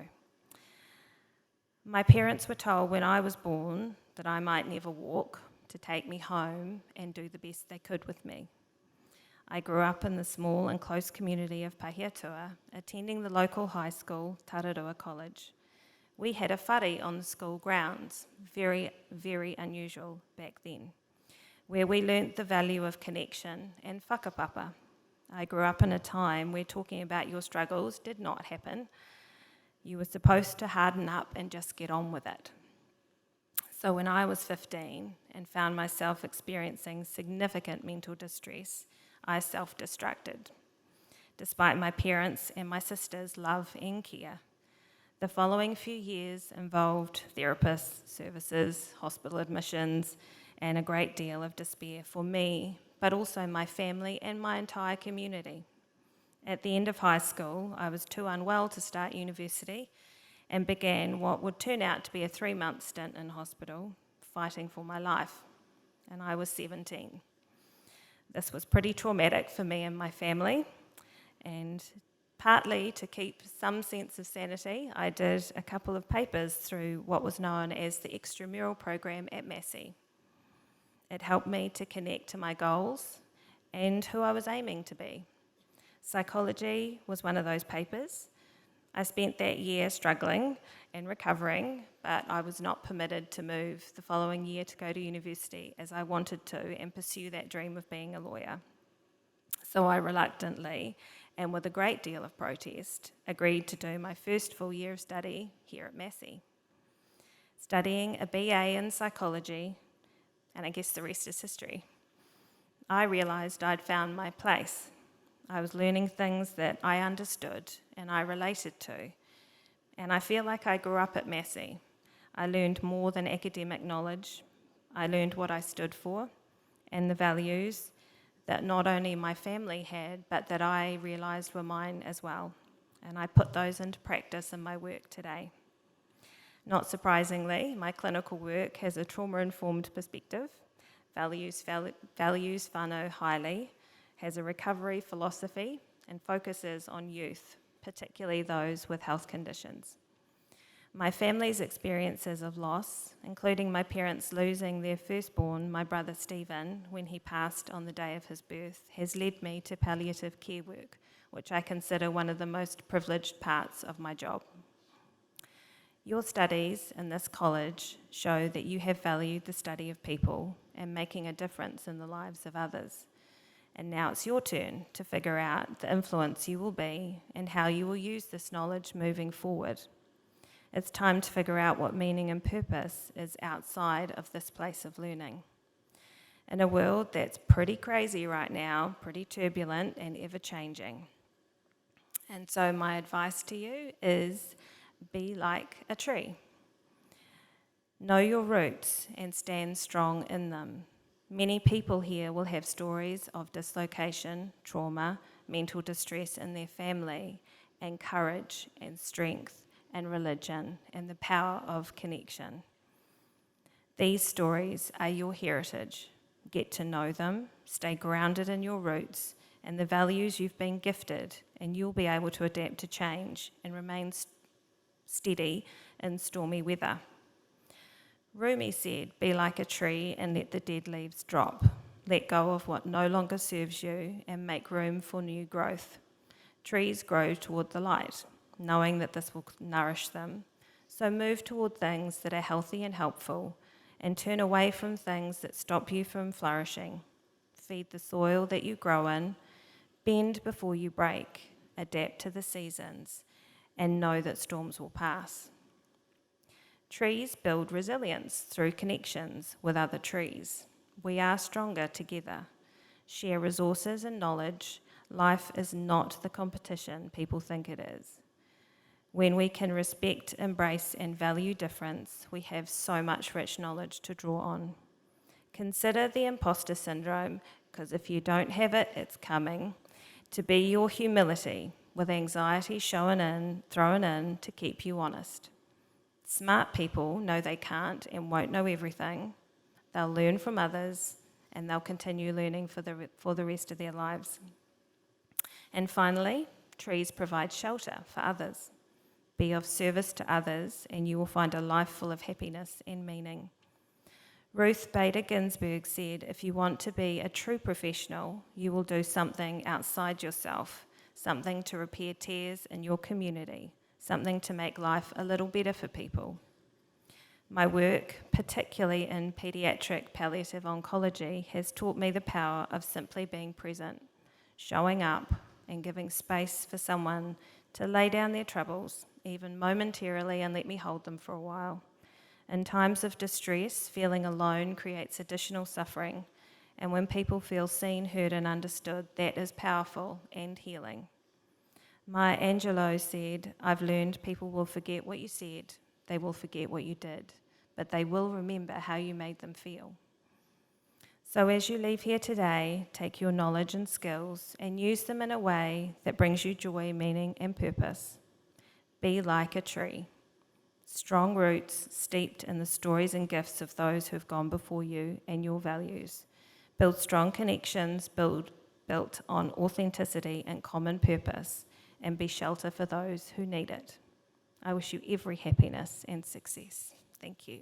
Speaker 6: My parents were told when I was born that I might never walk, to take me home and do the best they could with me. I grew up in the small and close community of Pahiatua, attending the local high school, Tararua College. We had a whare on the school grounds, very, very unusual back then, where we learnt the value of connection and whakapapa. I grew up in a time where talking about your struggles did not happen. You were supposed to harden up and just get on with it. So when I was 15 and found myself experiencing significant mental distress, I self-destructed, despite my parents' and my sister's love and care. The following few years involved therapists, services, hospital admissions, and a great deal of despair for me, but also my family and my entire community. At the end of high school, I was too unwell to start university and began what would turn out to be a 3-month stint in hospital, fighting for my life, and I was 17. This was pretty traumatic for me and my family, and Partly to keep some sense of sanity, I did a couple of papers through what was known as the extramural program at Massey. It helped me to connect to my goals and who I was aiming to be. Psychology was one of those papers. I spent that year struggling and recovering, but I was not permitted to move the following year to go to university as I wanted to and pursue that dream of being a lawyer. So I reluctantly, and with a great deal of protest, agreed to do my first full year of study here at Massey. Studying a BA in psychology, and I guess the rest is history. I realised I'd found my place. I was learning things that I understood and I related to. And I feel like I grew up at Massey. I learned more than academic knowledge. I learned what I stood for and the values that not only my family had, but that I realised were mine as well. And I put those into practice in my work today. Not surprisingly, my clinical work has a trauma-informed perspective, values whānau highly, has a recovery philosophy, and focuses on youth, particularly those with health conditions. My family's experiences of loss, including my parents losing their firstborn, my brother Stephen, when he passed on the day of his birth, has led me to palliative care work, which I consider one of the most privileged parts of my job. Your studies in this college show that you have valued the study of people and making a difference in the lives of others. And now it's your turn to figure out the influence you will be and how you will use this knowledge moving forward. It's time to figure out what meaning and purpose is outside of this place of learning. In a world that's pretty crazy right now, pretty turbulent and ever-changing. And so my advice to you is be like a tree. Know your roots and stand strong in them. Many people here will have stories of dislocation, trauma, mental distress in their family, and courage and strength and religion and the power of connection. These stories are your heritage. Get to know them, stay grounded in your roots and the values you've been gifted, and you'll be able to adapt to change and remain steady in stormy weather. Rumi said, be like a tree and let the dead leaves drop. Let go of what no longer serves you and make room for new growth. Trees grow toward the light, knowing that this will nourish them. So move toward things that are healthy and helpful and turn away from things that stop you from flourishing. Feed the soil that you grow in, bend before you break, adapt to the seasons, and know that storms will pass. Trees build resilience through connections with other trees. We are stronger together. Share resources and knowledge. Life is not the competition people think it is. When we can respect, embrace, and value difference, we have so much rich knowledge to draw on. Consider the imposter syndrome, because if you don't have it, it's coming, to be your humility, with anxiety thrown in to keep you honest. Smart people know they can't and won't know everything. They'll learn from others, and they'll continue learning for the rest of their lives. And finally, trees provide shelter for others. Be of service to others, and you will find a life full of happiness and meaning. Ruth Bader Ginsburg said, if you want to be a true professional, you will do something outside yourself, something to repair tears in your community, something to make life a little better for people. My work, particularly in paediatric palliative oncology, has taught me the power of simply being present, showing up, and giving space for someone to lay down their troubles, even momentarily, and let me hold them for a while. In times of distress, feeling alone creates additional suffering, and when people feel seen, heard, and understood, that is powerful and healing. Maya Angelou said, I've learned people will forget what you said, they will forget what you did, but they will remember how you made them feel. So as you leave here today, take your knowledge and skills and use them in a way that brings you joy, meaning, and purpose. Be like a tree. Strong roots steeped in the stories and gifts of those who have gone before you and your values. Build strong connections built on authenticity and common purpose, and be shelter for those who need it. I wish you every happiness and success. Thank you.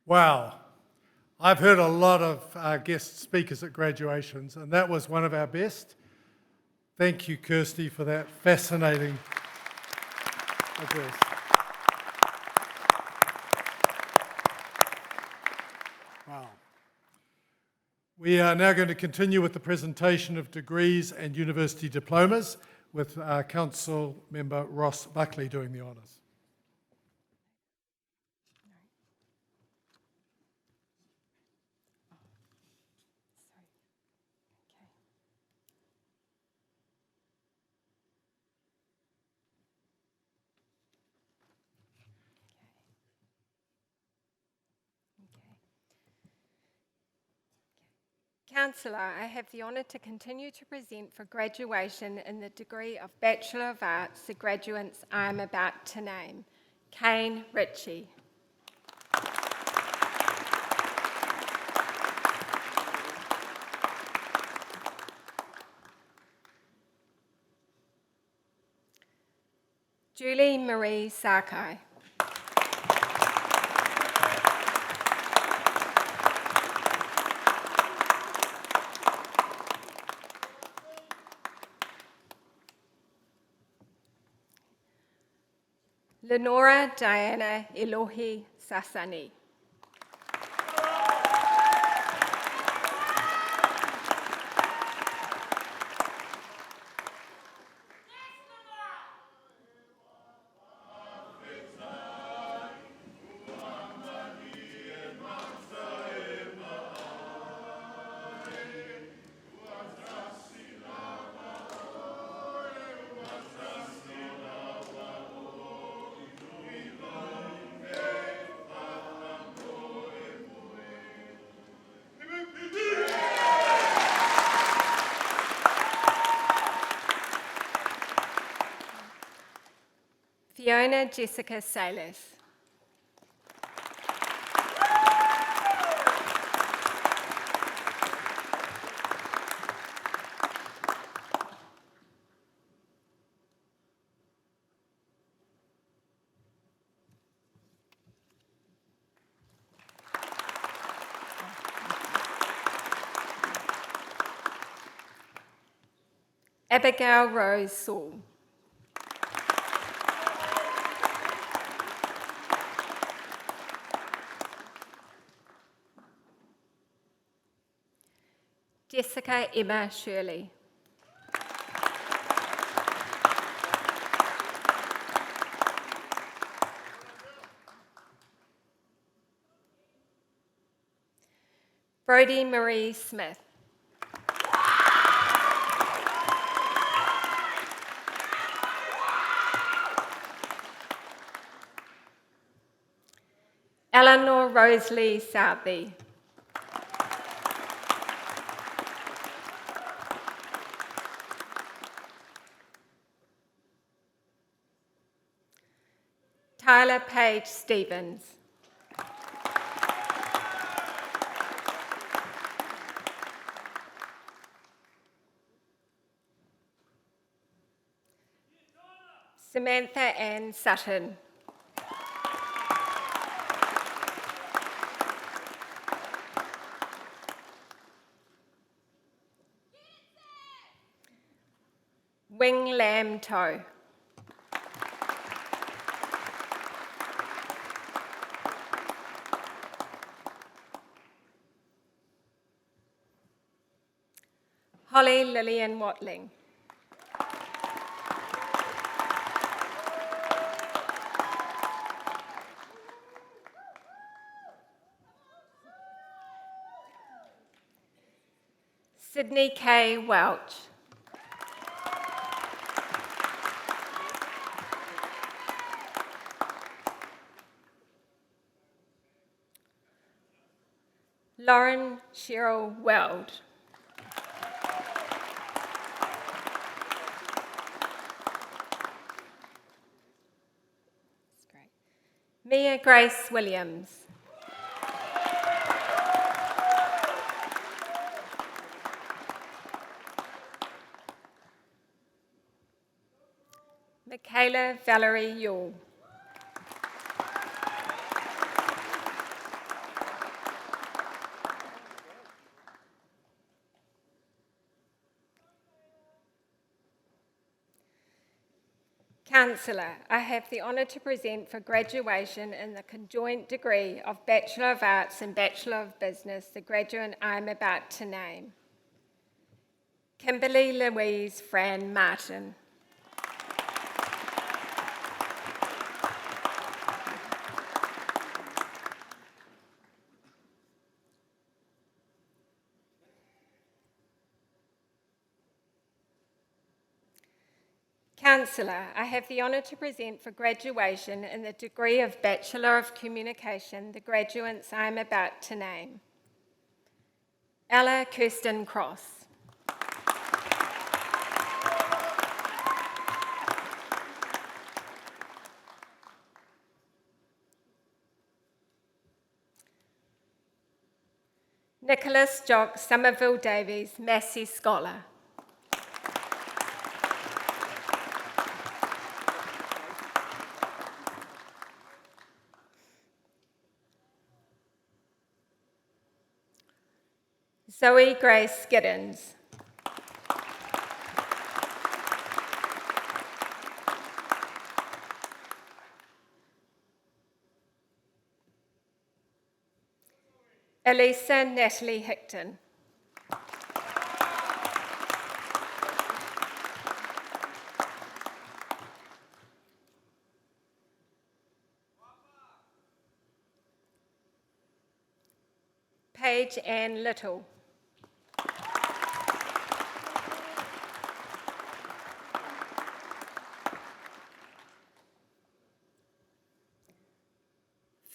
Speaker 3: Wow. I've heard a lot of guest speakers at graduations, and that was one of our best. Thank you, Kirsty, for that fascinating address. Wow. We are now going to continue with the presentation of degrees and university diplomas with Council Member Ross Buckley doing the honours.
Speaker 7: Councillor, I have the honour to continue to present for graduation in the degree of Bachelor of Arts the graduates I am about to name. Kane Ritchie. Julie Marie Sakai. Lenora Diana Elohi Sassani. Fiona Jessica Salis. Abigail Rose Saul. Jessica Emma Shirley. Brodie Marie Smith. Eleanor Rosalie Southey. Tyler Page Stevens. Samantha Ann Sutton. Wing Lam To. Holly Lillian Watling. Sydney K. Welch. Lauren Cheryl Weld. Mia Grace Williams. Michaela Valerie Yule. Councillor, I have the honour to present for graduation in the conjoint degree of Bachelor of Arts and Bachelor of Business the graduate I am about to name. Kimberly Louise Fran Martin. Councillor, I have the honour to present for graduation in the degree of Bachelor of Communication the graduates I am about to name. Ella Kirsten Cross. Nicholas Jock Somerville Davies, Massey Scholar. Zoe Grace Giddens. Elisa Natalie Hickton. Paige Ann Little.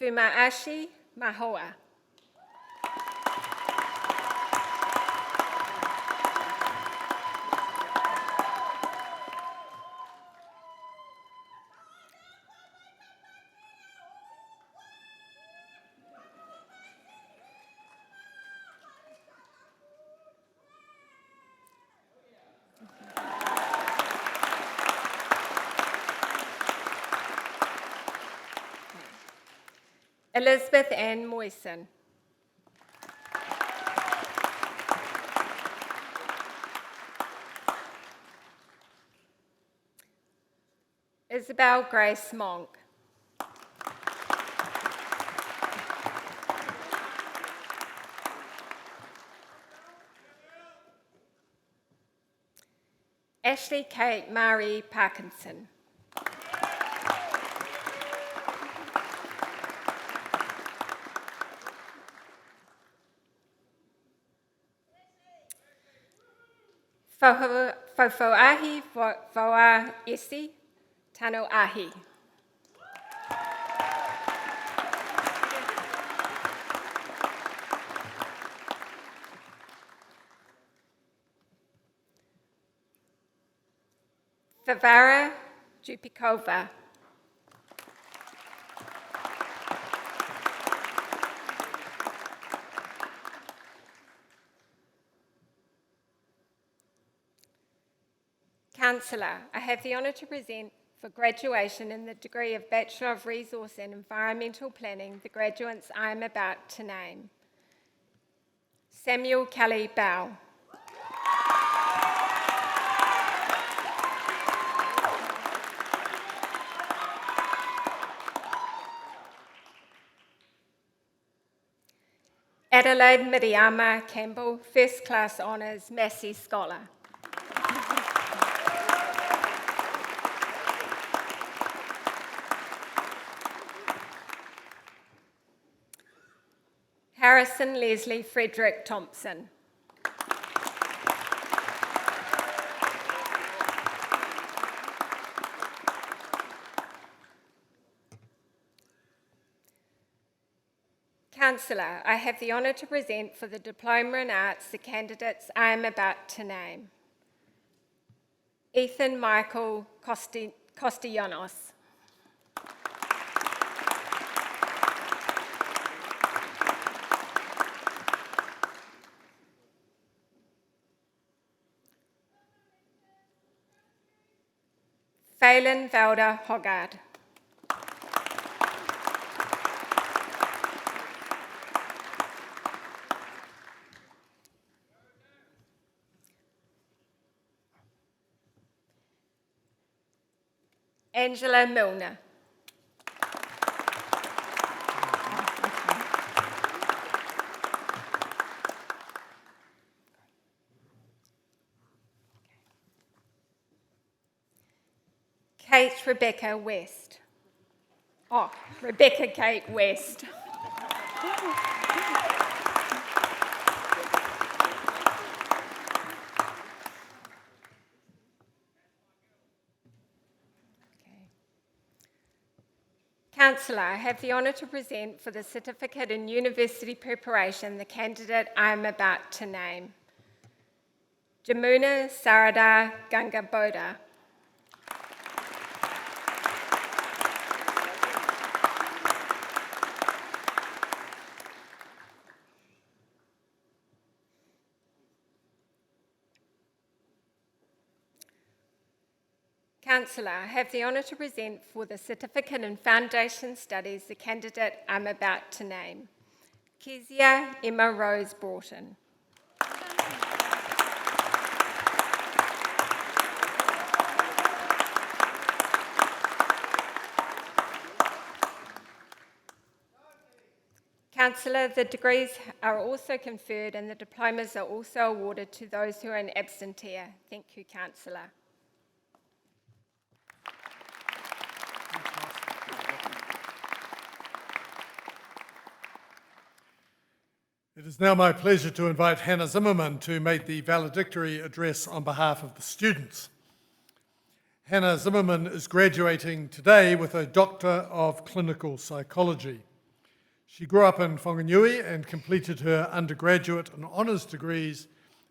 Speaker 7: Fumaashi Mahoa. Elizabeth Ann Moyson. Isabel Grace Monk. Ashley Kate Marie Parkinson. Fofoahi Foa Isi Tano Ahi. Favara Jupikova. Councillor, I have the honour to present for graduation in the degree of Bachelor of Resource and Environmental Planning the graduates I am about to name. Samuel Kelly Bow. Adelaide Miriama Campbell, First Class Honours, Massey Scholar. Harrison Leslie Frederick Thompson. Councillor, I have the honour to present for the Diploma in Arts the candidates I am about to name. Ethan Michael Costillanos. Phelan Velda Hoggard. Angela Milner. Kate Rebecca West. Oh, Rebecca Kate West. Councillor, I have the honour to present for the Certificate in University Preparation the candidate I am about to name. Jamuna Sarada Gangaboda. Councillor, I have the honour to present for the Certificate in Foundation Studies the candidate I'm about to name. Kezia Emma Rose Broughton. Councillor, the degrees are also conferred and the diplomas are also awarded to those who are in absentia. Thank you, Councillor.
Speaker 3: It is now my pleasure to invite Hannah Zimmerman to make the valedictory address on behalf of the students. Hannah Zimmerman is graduating today with a Doctor of Clinical Psychology. She grew up in Whanganui and completed her undergraduate and honours degrees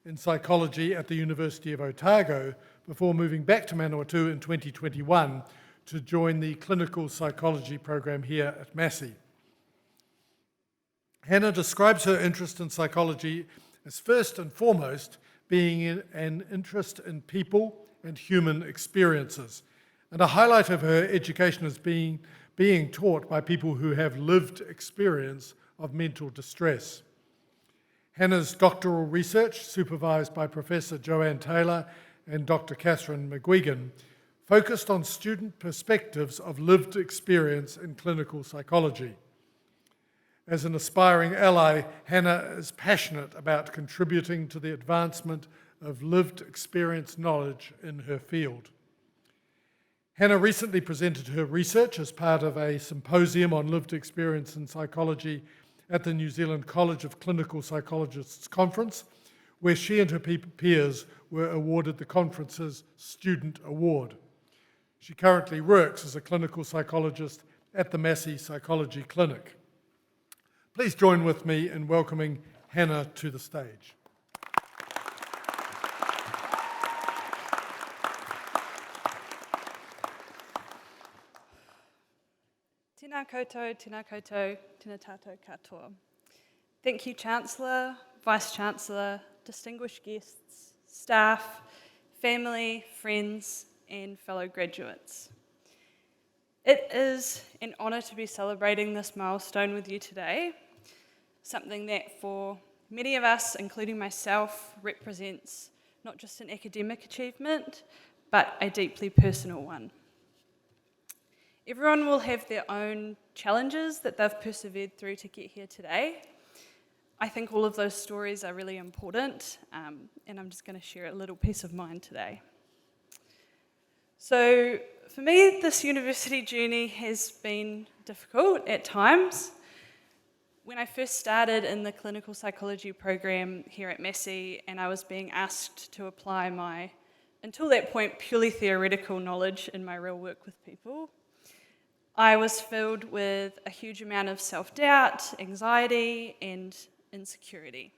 Speaker 3: in psychology at the University of Otago before moving back to Manawatū in 2021 to join the clinical psychology program here at Massey. Hannah describes her interest in psychology as first and foremost being an interest in people and human experiences, and a highlight of her education is being taught by people who have lived experience of mental distress. Hannah's doctoral research, supervised by Professor Joanne Taylor and Dr. Catherine McGuigan, focused on student perspectives of lived experience in clinical psychology. As an aspiring ally, Hannah is passionate about contributing to the advancement of lived experience knowledge in her field. Hannah recently presented her research as part of a symposium on lived experience in psychology at the New Zealand College of Clinical Psychologists Conference, where she and her peers were awarded the conference's Student Award. She currently works as a clinical psychologist at the Massey Psychology Clinic. Please join with me in welcoming Hannah to the stage.
Speaker 8: Tēnā koutou, tēnā koutou, tēnā tātou katoa. Thank you, Chancellor, Vice-Chancellor, distinguished guests, staff, family, friends, and fellow graduates. It is an honour to be celebrating this milestone with you today, something that for many of us, including myself, represents not just an academic achievement, but a deeply personal one. Everyone will have their own challenges that they've persevered through to get here today. I think all of those stories are really important, and I'm just going to share a little piece of mine today. So for me, this university journey has been difficult at times. When I first started in the clinical psychology program here at Massey, and I was being asked to apply my, until that point, purely theoretical knowledge in my real work with people, I was filled with a huge amount of self-doubt, anxiety, and insecurity.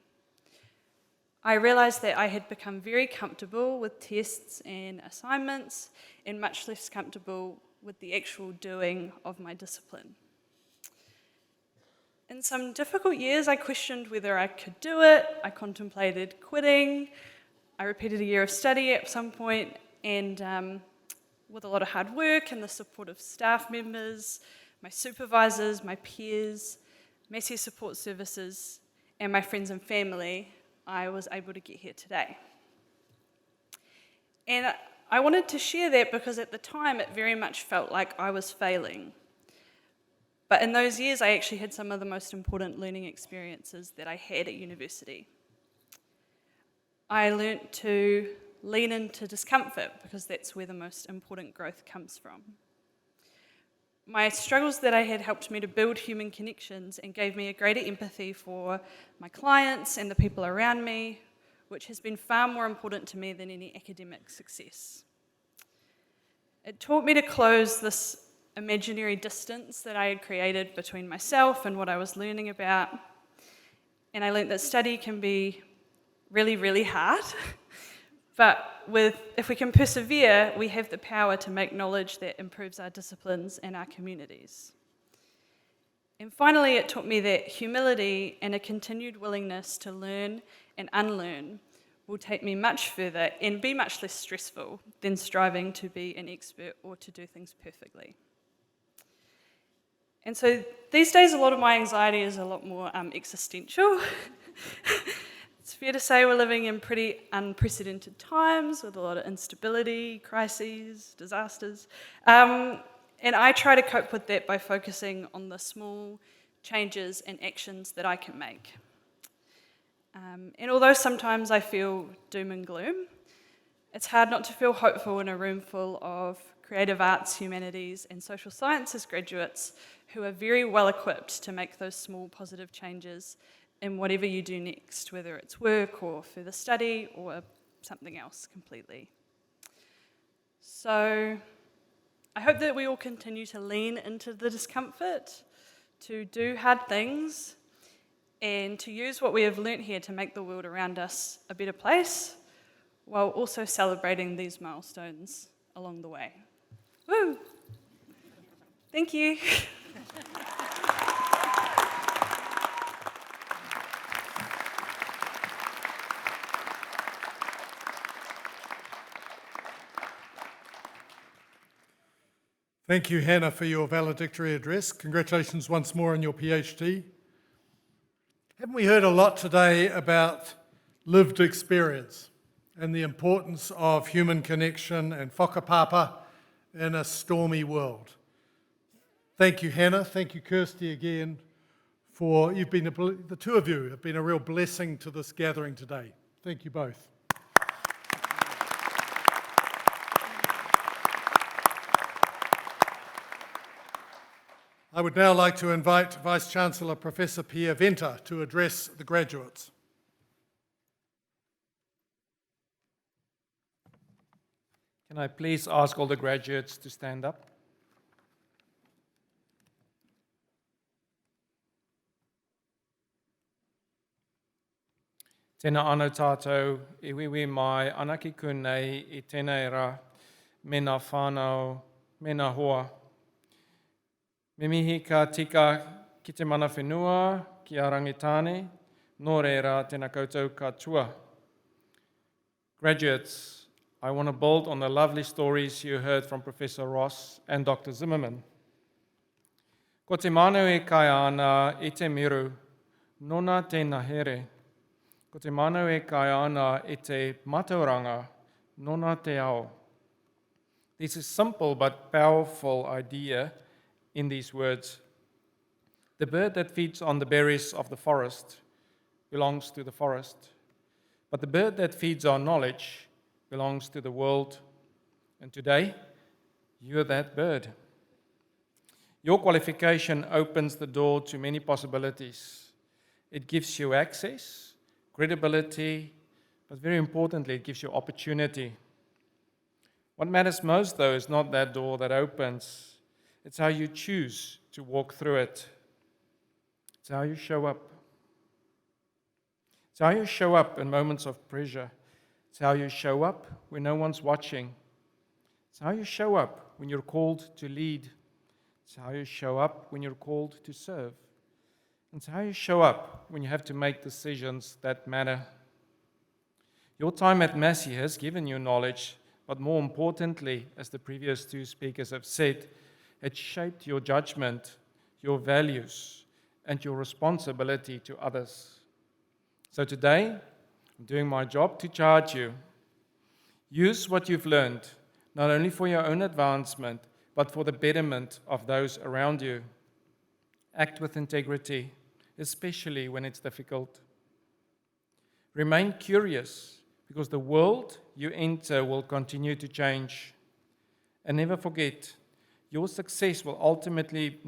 Speaker 8: I realised that I had become very comfortable with tests and assignments and much less comfortable with the actual doing of my discipline. In some difficult years, I questioned whether I could do it. I contemplated quitting. I repeated a year of study at some point, and with a lot of hard work and the support of staff members, my supervisors, my peers, Massey support services, and my friends and family, I was able to get here today. And I wanted to share that because at the time it very much felt like I was failing. But in those years, I actually had some of the most important learning experiences that I had at university. I learnt to lean into discomfort because that's where the most important growth comes from. My struggles that I had helped me to build human connections and gave me a greater empathy for my clients and the people around me, which has been far more important to me than any academic success. It taught me to close this imaginary distance that I had created between myself and what I was learning about. And I learned that study can be really, really hard. But if we can persevere, we have the power to make knowledge that improves our disciplines and our communities. And finally, it taught me that humility and a continued willingness to learn and unlearn will take me much further and be much less stressful than striving to be an expert or to do things perfectly. And so these days, a lot of my anxiety is a lot more existential. It's fair to say we're living in pretty unprecedented times with a lot of instability, crises, disasters. And I try to cope with that by focusing on the small changes and actions that I can make. And although sometimes I feel doom and gloom, it's hard not to feel hopeful in a room full of creative arts, humanities, and social sciences graduates who are very well equipped to make those small positive changes in whatever you do next, whether it's work or further study or something else completely. So I hope that we all continue to lean into the discomfort, to do hard things, and to use what we have learnt here to make the world around us a better place, while also celebrating these milestones along the way. Woo! Thank you.
Speaker 3: Thank you, Hannah, for your valedictory address. Congratulations once more on your PhD. Haven't we heard a lot today about lived experience and the importance of human connection and whakapapa in a stormy world? Thank you, Hannah. Thank you, Kirsty, again, for the two of you have been a real blessing to this gathering today. Thank you both. I would now like to invite Vice-Chancellor Professor Pia Venter to address the graduates.
Speaker 4: Can I please ask all the graduates to stand up? Tēnā anō tātou, iwiwi mai anaki kunei I tēnei rā, mena whānau, mena hoa. Me mihi ka tika ki te mana whenua, ki a rangitāne, nō reira tēnā koutou katoa. Graduates, I want to build on the lovely stories you heard from Professor Ross and Dr. Zimmerman. Ko te manu e kai ana I te miru, nona tēnā here. Ko te manu e kai ana I te matauranga, nona te ao. This is simple but powerful idea in these words. The bird that feeds on the berries of the forest belongs to the forest, but the bird that feeds on knowledge belongs to the world. And today, you're that bird. Your qualification opens the door to many possibilities. It gives you access, credibility, but very importantly, it gives you opportunity. What matters most, though, is not that door that opens. It's how you choose to walk through it. It's how you show up. It's how you show up in moments of pressure. It's how you show up when no one's watching. It's how you show up when you're called to lead. It's how you show up when you're called to serve. It's how you show up when you have to make decisions that matter. Your time at Massey has given you knowledge but more importantly, as the previous two speakers have said, it shaped your judgment, your values, and your responsibility to others. So today, I'm doing my job to charge you. Use what you've learned, not only for your own advancement, but for the betterment of those around you. Act with integrity, especially when it's difficult. Remain curious, because the world you enter will continue to change. And never forget, your success will ultimately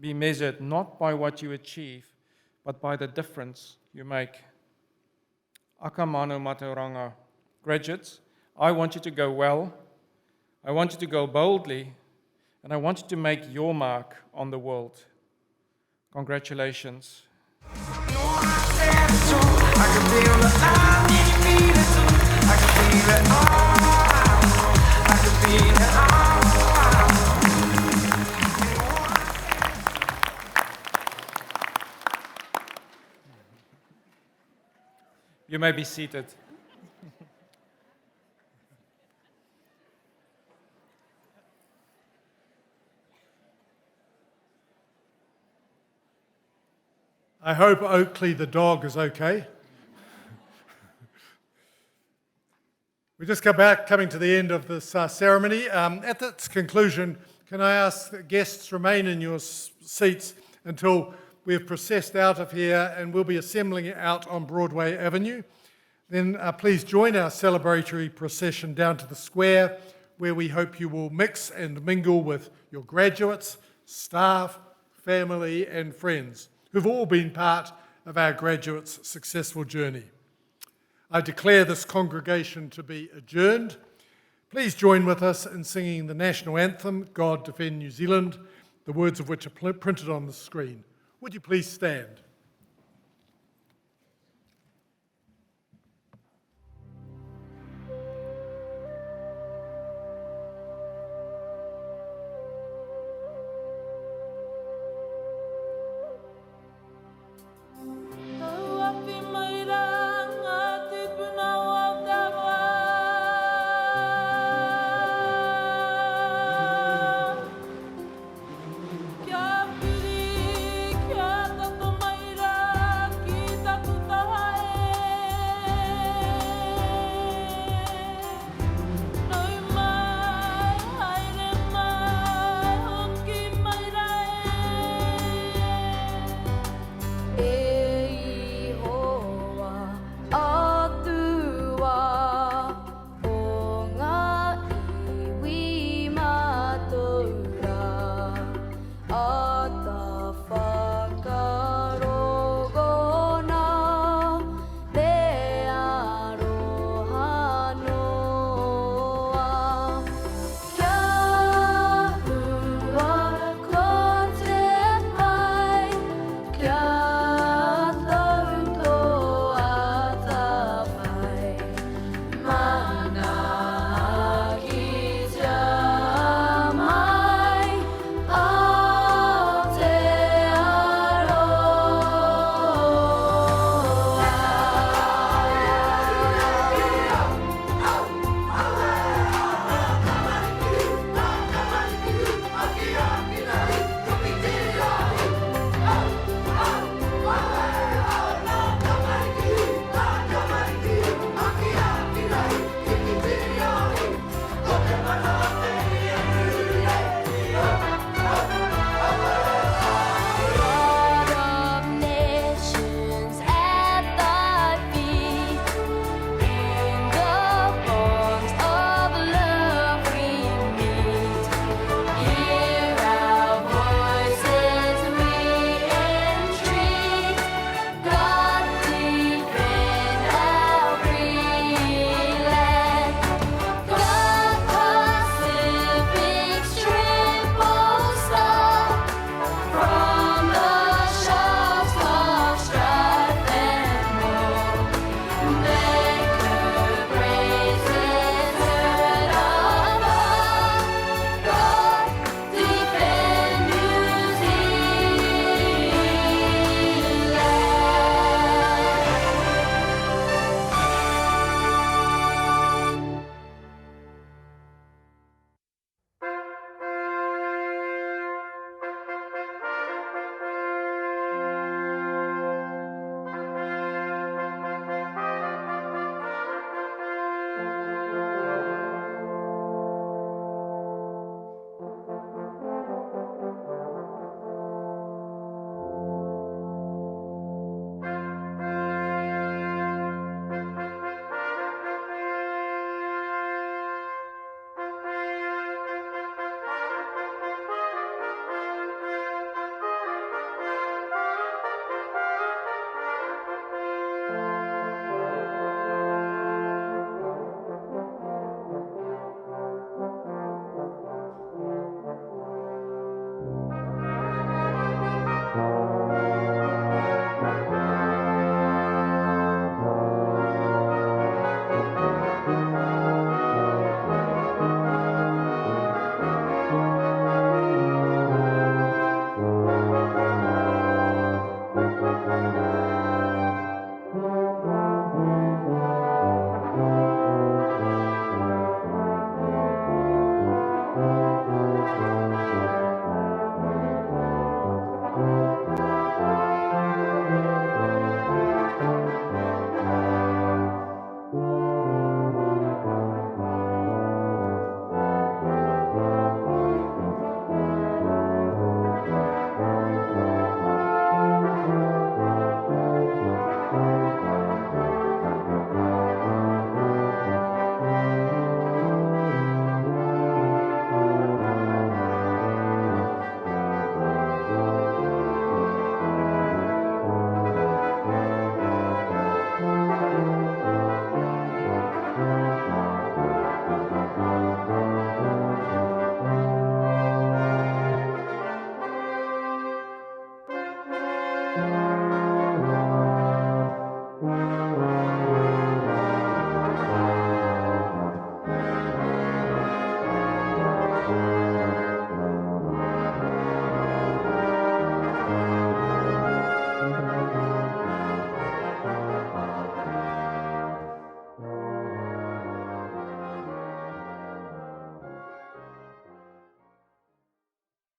Speaker 4: be measured not by what you achieve, but by the difference you make. Aka manu matauranga. Graduates, I want you to go well, I want you to go boldly, and I want you to make your mark on the world. Congratulations. You may be seated.
Speaker 3: I hope Oakley the dog is okay. We just coming to the end of this ceremony. At its conclusion, can I ask that guests remain in your seats until we have processed out of here and we'll be assembling out on Broadway Avenue. Then please join our celebratory procession down to the square, where we hope you will mix and mingle with your graduates, staff, family and friends who've all been part of our graduates' successful journey. I declare this congregation to be adjourned. Please join with us in singing the national anthem, God Defend New Zealand, the words of which are printed on the screen. Would you please stand?
Speaker 1: Kia piri, kia tato mai
Speaker 3: Amen.